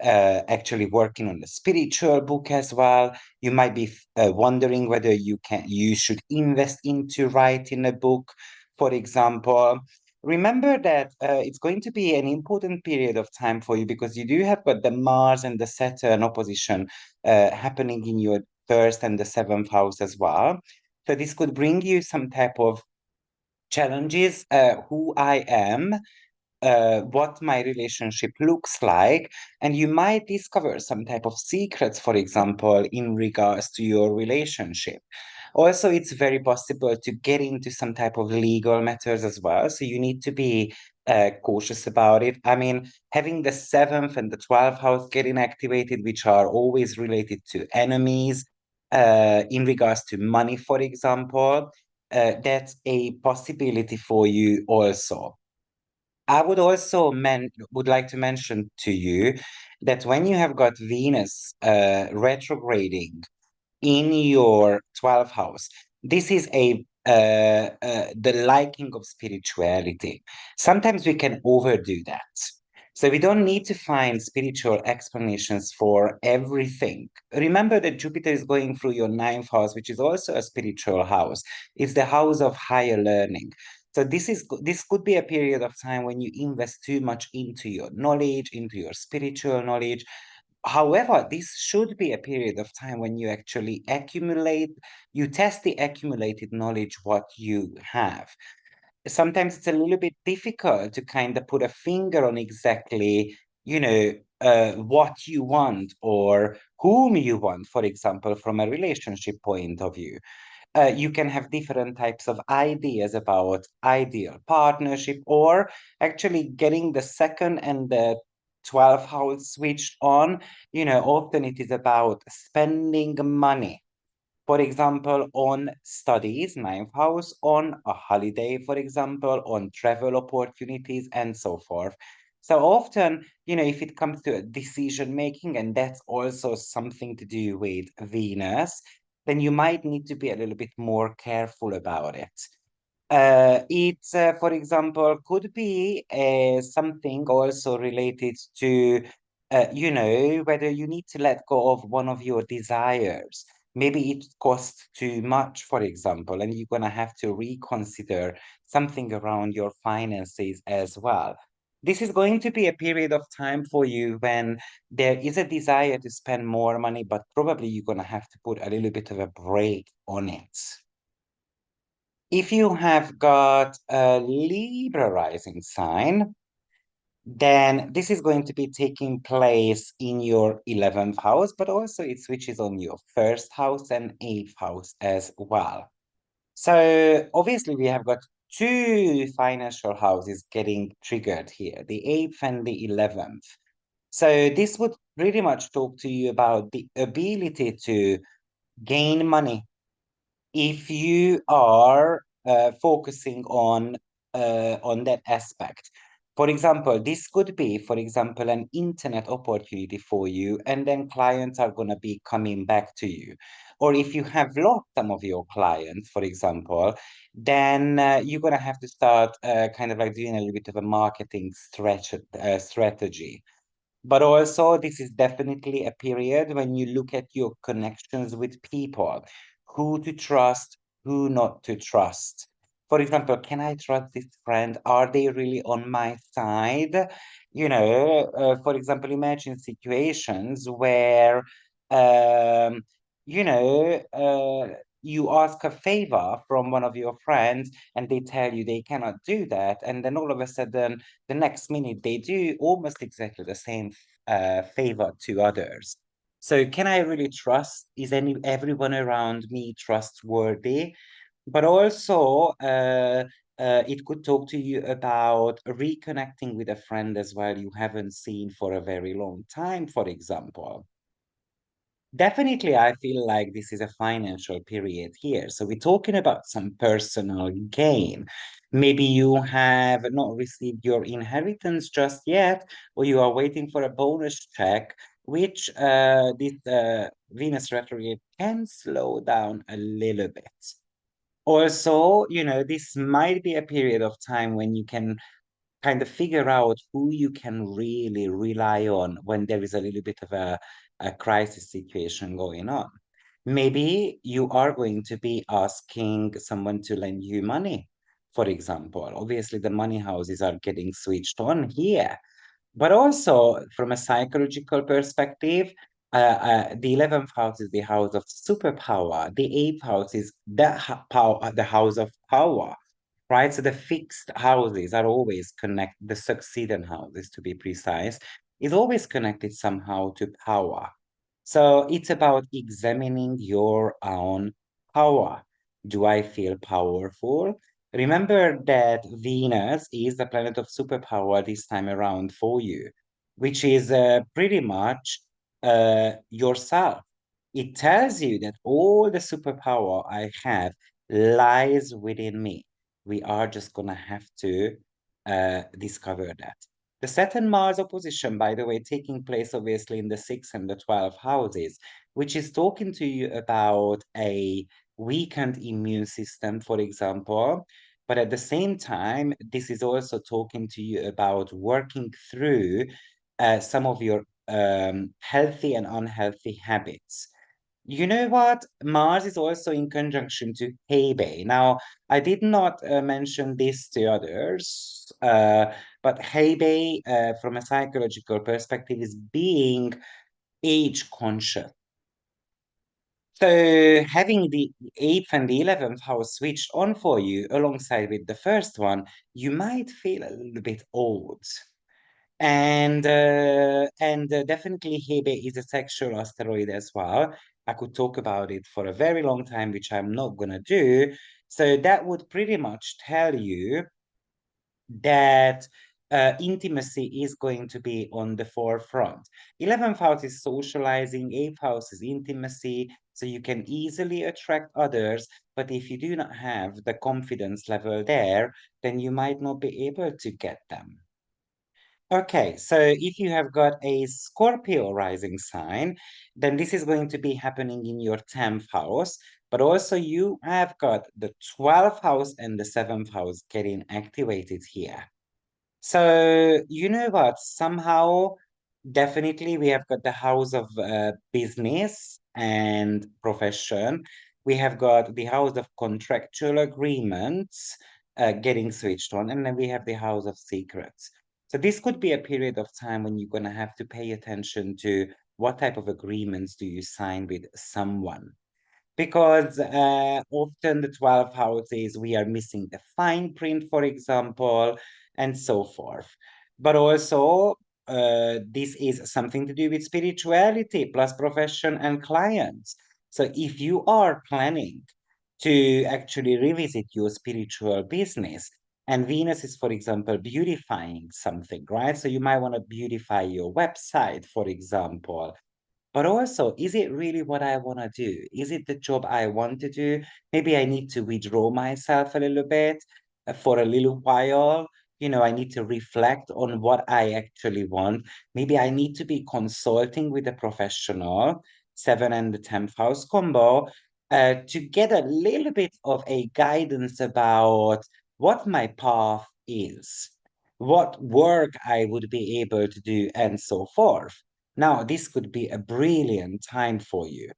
actually working on a spiritual book as well. You might be wondering whether you should invest into writing a book, for example. Remember that it's going to be an important period of time for you because you do have got the Mars and the Saturn opposition happening in your first and the 7th house as well. So this could bring you some type of challenges, who I am, what my relationship looks like, and you might discover some type of secrets, for example, in regards to your relationship. Also, it's very possible to get into some type of legal matters as well, so you need to be cautious about it. I mean, having the 7th and the 12th house getting activated, which are always related to enemies, in regards to money, for example, that's a possibility for you also. I would also would like to mention to you that when you have got Venus retrograding in your 12th house, this is the liking of spirituality. Sometimes we can overdo that. So we don't need to find spiritual explanations for everything. Remember that Jupiter is going through your 9th house, which is also a spiritual house. It's the house of higher learning. So this could be a period of time when you invest too much into your knowledge, into your spiritual knowledge. However, this should be a period of time when you actually you test the accumulated knowledge what you have. Sometimes it's a little bit difficult to kind of put a finger on exactly, what you want or whom you want, for example, from a relationship point of view. You can have different types of ideas about ideal partnership or actually getting the 2nd and the 12th house switched on. Often it is about spending money, for example, on studies, 9th house, on a holiday, for example, on travel opportunities, and so forth. So often, if it comes to decision making, and that's also something to do with Venus, then you might need to be a little bit more careful about it. For example, could be something also related to, whether you need to let go of one of your desires. Maybe it costs too much, for example, and you're going to have to reconsider something around your finances as well. This is going to be a period of time for you when there is a desire to spend more money, but probably you're going to have to put a little bit of a brake on it. If you have got a Libra rising sign, then this is going to be taking place in your 11th house, but also it switches on your first house and 8th house as well. So obviously we have got two financial houses getting triggered here, the 8th and the 11th. So this would pretty much talk to you about the ability to gain money if you are focusing on that aspect. For example, this could be, for example, an internet opportunity for you, and then clients are going to be coming back to you. Or if you have lost some of your clients, for example, then you're going to have to start kind of like doing a little bit of a marketing strategy. But also, this is definitely a period when you look at your connections with people, who to trust, who not to trust. For example, can I trust this friend? Are they really on my side? For example, imagine situations where, um, you know, uh, you ask a favor from one of your friends and they tell you they cannot do that. And then all of a sudden, the next minute they do almost exactly the same favor to others. So can I really trust? Is everyone around me trustworthy? But also, it could talk to you about reconnecting with a friend as well you haven't seen for a very long time, for example. Definitely, I feel like this is a financial period here. So we're talking about some personal gain. Maybe you have not received your inheritance just yet, or you are waiting for a bonus check, which this Venus retrograde can slow down a little bit. Also, this might be a period of time when you can kind of figure out who you can really rely on when there is a little bit of a crisis situation going on. Maybe you are going to be asking someone to lend you money, for example. Obviously, the money houses are getting switched on here. But also, from a psychological perspective, the 11th house is the house of superpower. The 8th house is the house of power, right? So the fixed houses are always connected, the succeeding houses to be precise, is always connected somehow to power. So it's about examining your own power. Do I feel powerful? Remember that Venus is the planet of superpower this time around for you, which is pretty much yourself. It tells you that all the superpower I have lies within me. We are just going to have to discover that. The Saturn-Mars opposition, by the way, taking place obviously in the 6th and the 12th houses, which is talking to you about a weakened immune system, for example. But at the same time, this is also talking to you about working through some of your healthy and unhealthy habits. You know what? Mars is also in conjunction to Hebe. Now, I did not mention this to others, but Hebe, from a psychological perspective, is being age conscious. So having the 8th and the 11th house switched on for you alongside with the first one, you might feel a little bit old. And definitely Hebe is a sexual asteroid as well. I could talk about it for a very long time, which I'm not gonna do. So that would pretty much tell you that intimacy is going to be on the forefront. 11th house is socializing, 8th house is intimacy, so you can easily attract others. But if you do not have the confidence level there, then you might not be able to get them. Okay, so if you have got a Scorpio rising sign, then this is going to be happening in your 10th house, but also you have got the 12th house and the 7th house getting activated here. So, you know what? Somehow Definitely, we have got the house of business and profession. We have got the house of contractual agreements getting switched on, and then we have the house of secrets. So this could be a period of time when you're going to have to pay attention to what type of agreements do you sign with someone. Because often the 12 houses, we are missing the fine print, for example, and so forth. But also, this is something to do with spirituality plus profession and clients. So if you are planning to actually revisit your spiritual business, and Venus is, for example, beautifying something, right? So you might want to beautify your website, for example, but also, is it really what I want to do? Is it the job I want to do? Maybe I need to withdraw myself a little bit for a little while. I need to reflect on what I actually want. Maybe I need to be consulting with a professional, seven and the 10th house combo, to get a little bit of a guidance about what my path is, what work I would be able to do, and so forth. Now, this could be a brilliant time for you.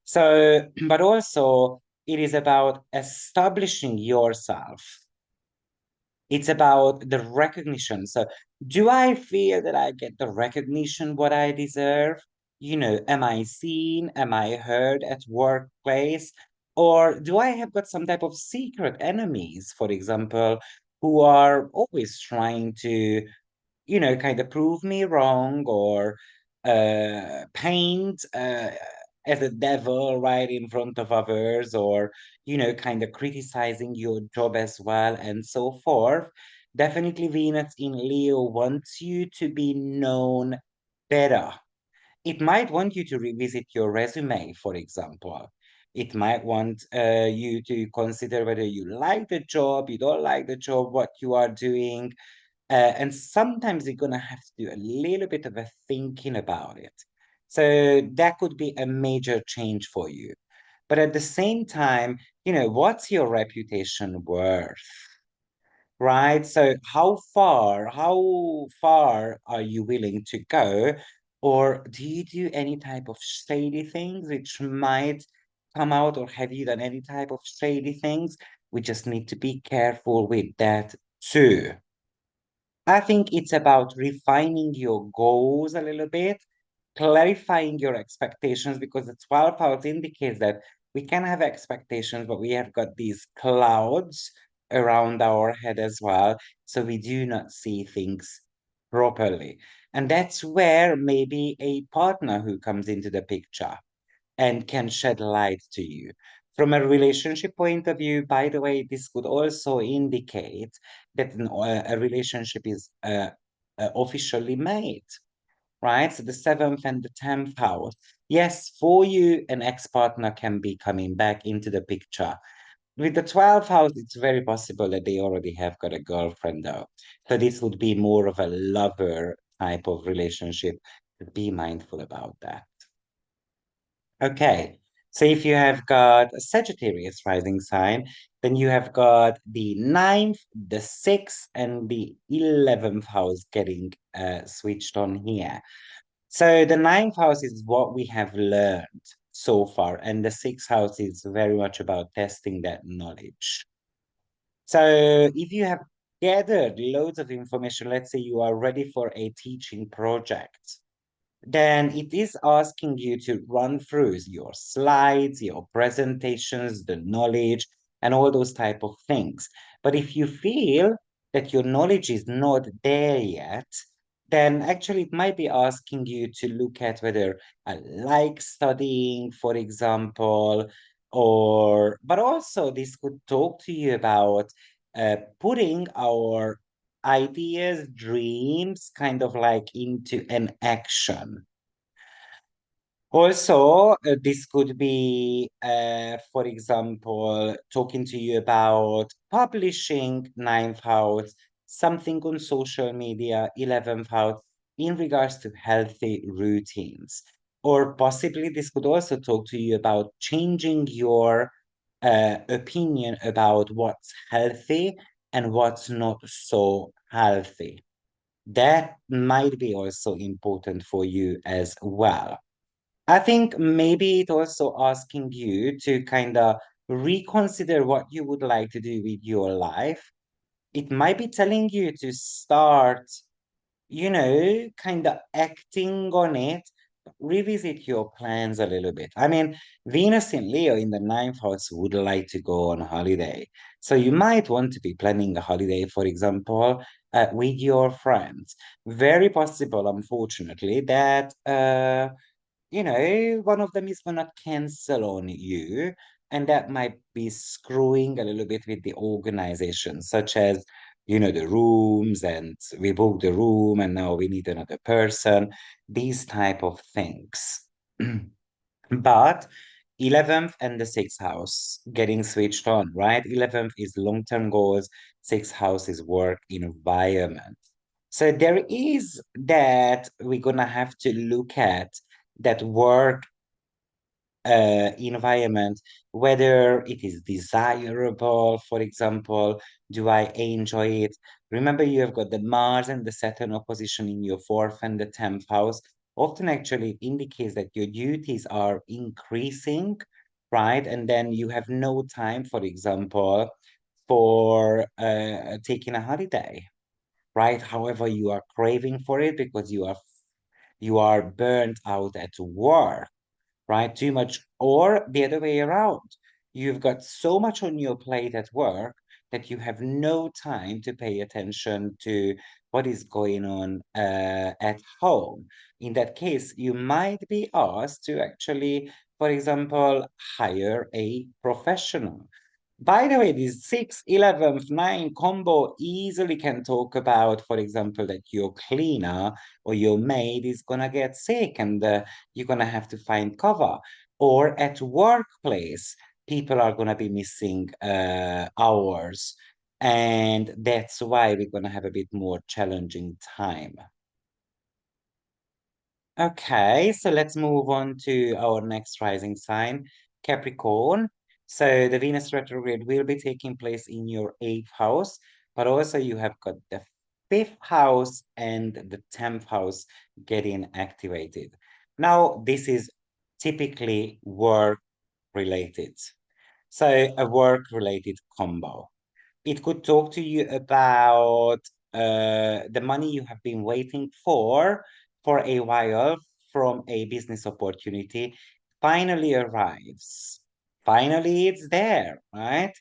So, but also it is about establishing yourself. It's about the recognition. So, do I feel that I get the recognition what I deserve? Am I seen? Am I heard at workplace? Or do I have got some type of secret enemies, for example, who are always trying to kind of prove me wrong or paint as a devil right in front of others, or, kind of criticizing your job as well, and so forth. Definitely Venus in Leo wants you to be known better. It might want you to revisit your resume, for example. It might want you to consider whether you like the job, you don't like the job, what you are doing, and sometimes you're going to have to do a little bit of a thinking about it. So that could be a major change for you. But at the same time, what's your reputation worth? Right? So how far are you willing to go? Or do you do any type of shady things which might come out, or have you done any type of shady things? We just need to be careful with that too. I think it's about refining your goals a little bit, clarifying your expectations, because the 12th house indicates that we can have expectations, but we have got these clouds around our head as well. So we do not see things properly. And that's where maybe a partner who comes into the picture and can shed light to you. From a relationship point of view, by the way, this could also indicate that a relationship is officially made, right? So the seventh and the 10th house. Yes, for you, an ex-partner can be coming back into the picture. With the 12th house, it's very possible that they already have got a girlfriend, though. So this would be more of a lover type of relationship. Be mindful about that. Okay, so if you have got a Sagittarius rising sign, then you have got the ninth, the sixth, and the 11th house getting switched on here. So the ninth house is what we have learned so far, and the sixth house is very much about testing that knowledge. So if you have gathered loads of information, let's say you are ready for a teaching project, then it is asking you to run through your slides, your presentations, the knowledge, and all those type of things. But if you feel that your knowledge is not there yet, then actually it might be asking you to look at whether I like studying, for example, or but also this could talk to you about putting our ideas, dreams, kind of like into an action. Also, this could be, for example, talking to you about publishing ninth house, something on social media, 11th house, in regards to healthy routines. Or possibly this could also talk to you about changing your opinion about what's healthy and what's not so healthy. That might be also important for you as well. I think maybe it also asking you to kind of reconsider what you would like to do with your life. It might be telling you to start, kind of acting on it, revisit your plans a little bit. I mean, Venus in Leo in the ninth house would like to go on holiday. So you might want to be planning a holiday, for example, with your friends. Very possible, unfortunately, that one of them is gonna cancel on you, and that might be screwing a little bit with the organization, such as, the rooms, and we booked the room and now we need another person, these type of things. But 11th and the sixth house getting switched on, right? 11th is long-term goals, sixth house is work environment. So there is that we're gonna have to look at that work environment, whether it is desirable, for example, do I enjoy it? Remember, you have got the Mars and the Saturn opposition in your fourth and the 10th house. Often actually indicates that your duties are increasing, right? And then you have no time, for example, for taking a holiday, right? However, you are craving for it because you are burnt out at work, right? Too much, or the other way around. You've got so much on your plate at work that you have no time to pay attention to what is going on at home. In that case, you might be asked to actually, for example, hire a professional. By the way, this 6, 11, 9 combo easily can talk about, for example, that your cleaner or your maid is gonna get sick, and you're gonna have to find cover. Or at workplace, people are gonna be missing hours, and that's why we're gonna have a bit more challenging time. Okay, so let's move on to our next rising sign, Capricorn. So the Venus retrograde will be taking place in your eighth house, but also you have got the fifth house and the 10th house getting activated. Now, this is typically work related. So a work related combo. It could talk to you about the money you have been waiting for a while from a business opportunity finally arrives. Finally, it's there, right?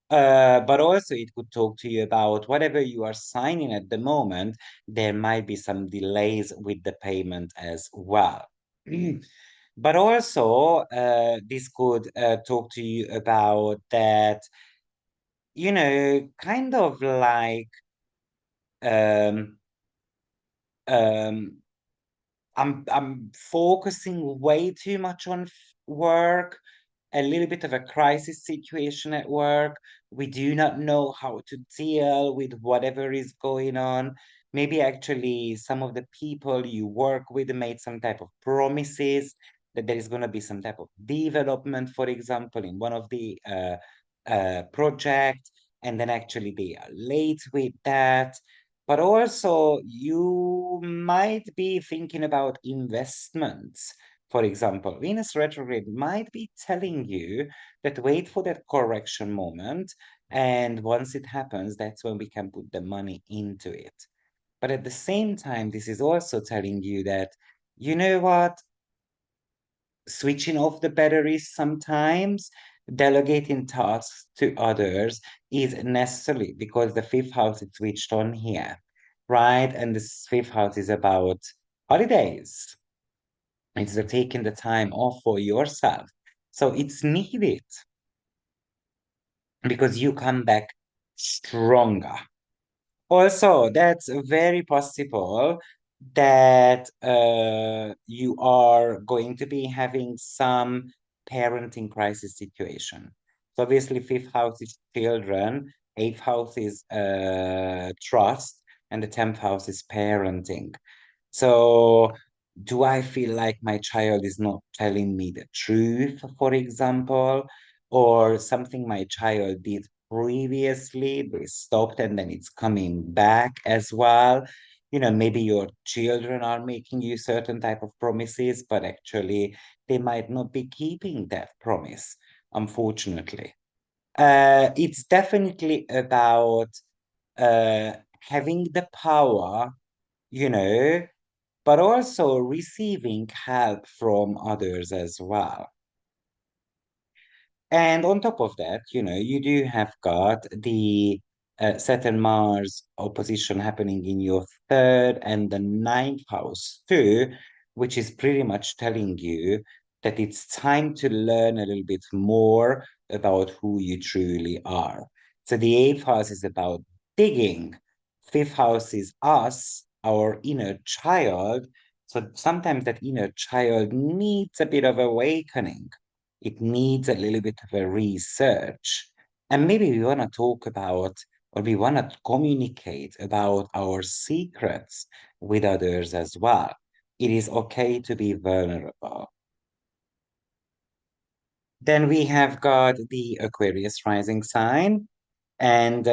But also it could talk to you about whatever you are signing at the moment. There might be some delays with the payment as well. But also, this could talk to you about that, kind of like um um I'm focusing way too much on work, a little bit of a crisis situation at work. We do not know how to deal with whatever is going on. Maybe actually some of the people you work with made some type of promises that there is going to be some type of development, for example, in one of the projects, and then actually they are late with that. But also, you might be thinking about investments. For example, Venus retrograde might be telling you that wait for that correction moment. And once it happens, that's when we can put the money into it. But at the same time, this is also telling you that, you know what, switching off the batteries sometimes, delegating tasks to others is necessary because the fifth house is switched on here, right? And this fifth house is about holidays. It's the taking the time off for yourself. So it's needed because you come back stronger. Also, that's very possible that you are going to be having some parenting crisis situation. So obviously, fifth house is children, eighth house is trust, and the 10th house is parenting. So do I feel like my child is not telling me the truth, for example, or something my child did previously, they stopped and then it's coming back as well? Maybe your children are making you certain type of promises, but actually they might not be keeping that promise, unfortunately. It's definitely about uh, having the power, you know, but also receiving help from others as well. And on top of that, you do have got the Saturn Mars opposition happening in your third and the ninth house too, which is pretty much telling you that it's time to learn a little bit more about who you truly are. So the eighth house is about digging. Fifth house is us, our inner child. So sometimes that inner child needs a bit of awakening. It needs a little bit of a research. And maybe we want to talk about or we want to communicate about our secrets with others as well. It is okay to be vulnerable. Then we have got the Aquarius rising sign, and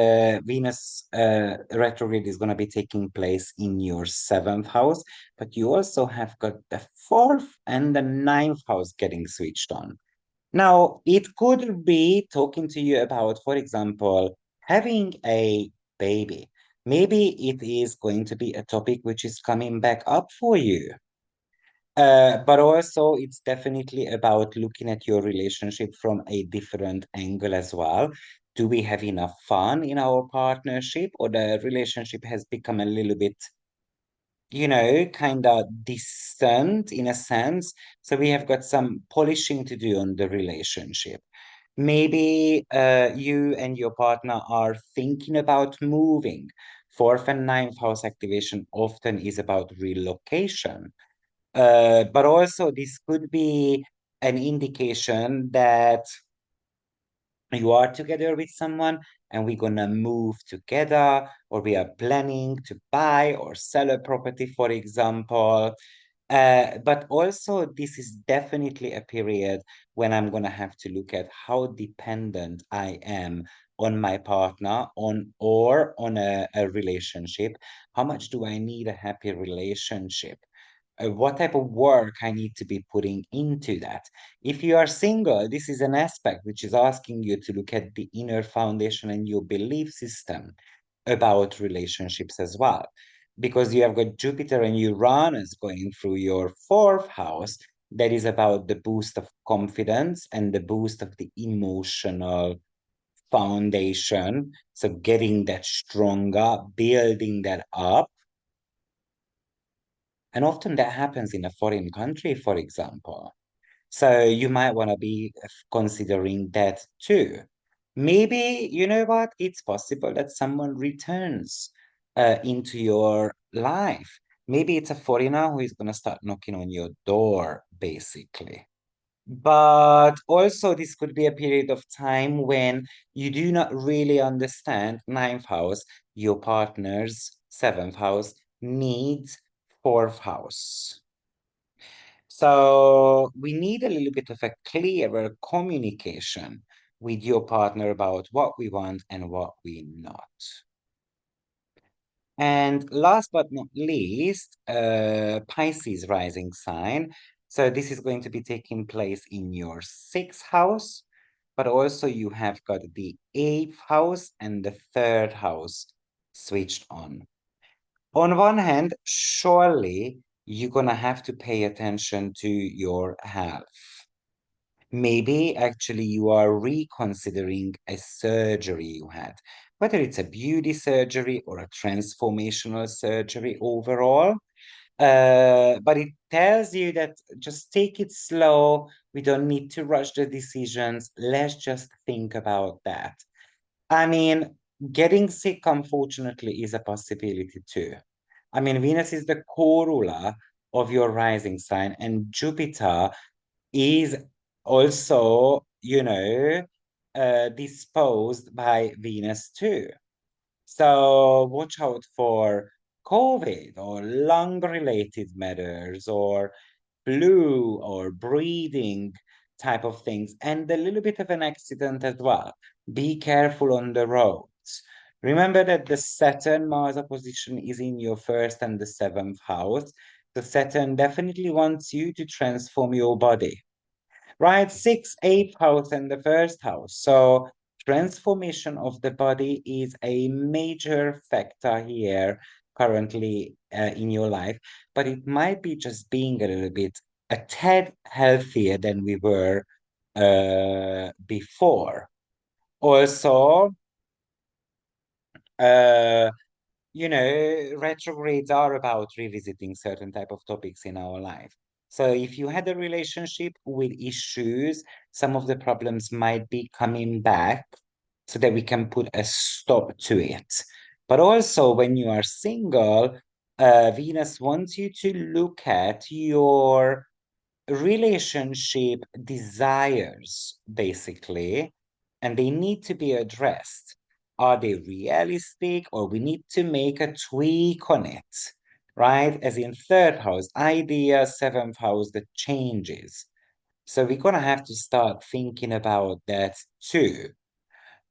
Venus retrograde is going to be taking place in your seventh house, but you also have got the fourth and the ninth house getting switched on. Now, it could be talking to you about, for example, having a baby. Maybe it is going to be a topic which is coming back up for you. But also, it's definitely about looking at your relationship from a different angle as well. Do we have enough fun in our partnership, or the relationship has become a little bit, kind of distant in a sense? So we have got some polishing to do on the relationship. Maybe you and your partner are thinking about moving. Fourth and ninth house activation often is about relocation. But also, this could be an indication that you are together with someone and we're gonna move together, or we are planning to buy or sell a property, for example. But also, this is definitely a period when I'm gonna have to look at how dependent I am on my partner, on a relationship. How much do I need a happy relationship? What type of work I need to be putting into that. If you are single, this is an aspect which is asking you to look at the inner foundation and your belief system about relationships as well. Because you have got Jupiter and Uranus going through your fourth house, that is about the boost of confidence and the boost of the emotional foundation. So getting that stronger, building that up. And often that happens in a foreign country, for example. So you might want to be considering that too. Maybe, you know what? It's possible that someone returns into your life. Maybe it's a foreigner who is going to start knocking on your door, basically. But also, this could be a period of time when you do not really understand ninth house, your partner's seventh house needs fourth house. So we need a little bit of a clearer communication with your partner about what we want and what we not. And last but not least, Pisces rising sign. So this is going to be taking place in your sixth house, but also you have got the eighth house and the third house switched on. On one hand, surely you're gonna have to pay attention to your health. Maybe actually you are reconsidering a surgery you had, whether it's a beauty surgery or a transformational surgery overall. But it tells you that just take it slow. We don't need to rush the decisions. Let's just think about that. I mean, getting sick, unfortunately, is a possibility too. I mean, Venus is the co-ruler of your rising sign, and Jupiter is also, disposed by Venus too. So watch out for COVID or lung-related matters or flu or breathing type of things, and a little bit of an accident as well. Be careful on the roads. Remember that the Saturn-Mars opposition is in your first and the seventh house. So Saturn definitely wants you to transform your body, right? Sixth, eighth house, and the first house. So transformation of the body is a major factor here currently in your life, but it might be just being a little bit a tad healthier than we were before. Also, uh, retrogrades are about revisiting certain type of topics in our life. So if you had a relationship with issues, some of the problems might be coming back so that we can put a stop to it. But also when you are single, Venus wants you to look at your relationship desires, basically, and they need to be addressed. Are they realistic, or we need to make a tweak on it, right? As in third house, idea, seventh house, the changes. So we're gonna have to start thinking about that too.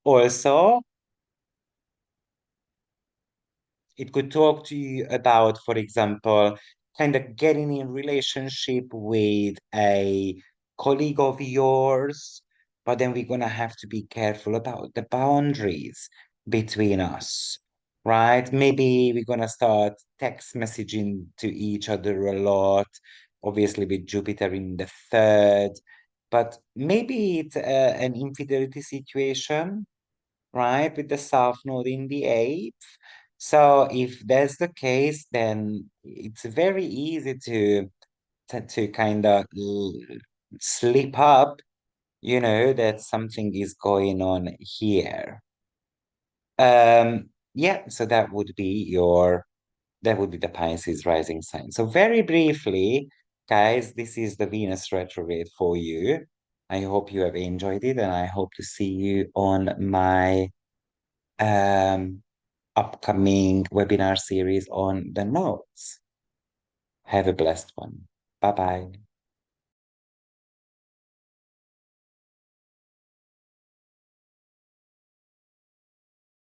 Also, it could talk to you about, for example, kind of getting in relationship with a colleague of yours, but then we're gonna have to be careful about the boundaries between us, right? Maybe we're gonna start text messaging to each other a lot, obviously with Jupiter in the third, but maybe it's an infidelity situation, right? With the South Node in the eighth. So if that's the case, then it's very easy to kind of slip up, that something is going on here. Yeah, so that would be the Pisces rising sign. So very briefly, guys, this is the Venus retrograde for you. I hope you have enjoyed it, and I hope to see you on my um upcoming webinar series on the notes. Have a blessed one. Bye bye.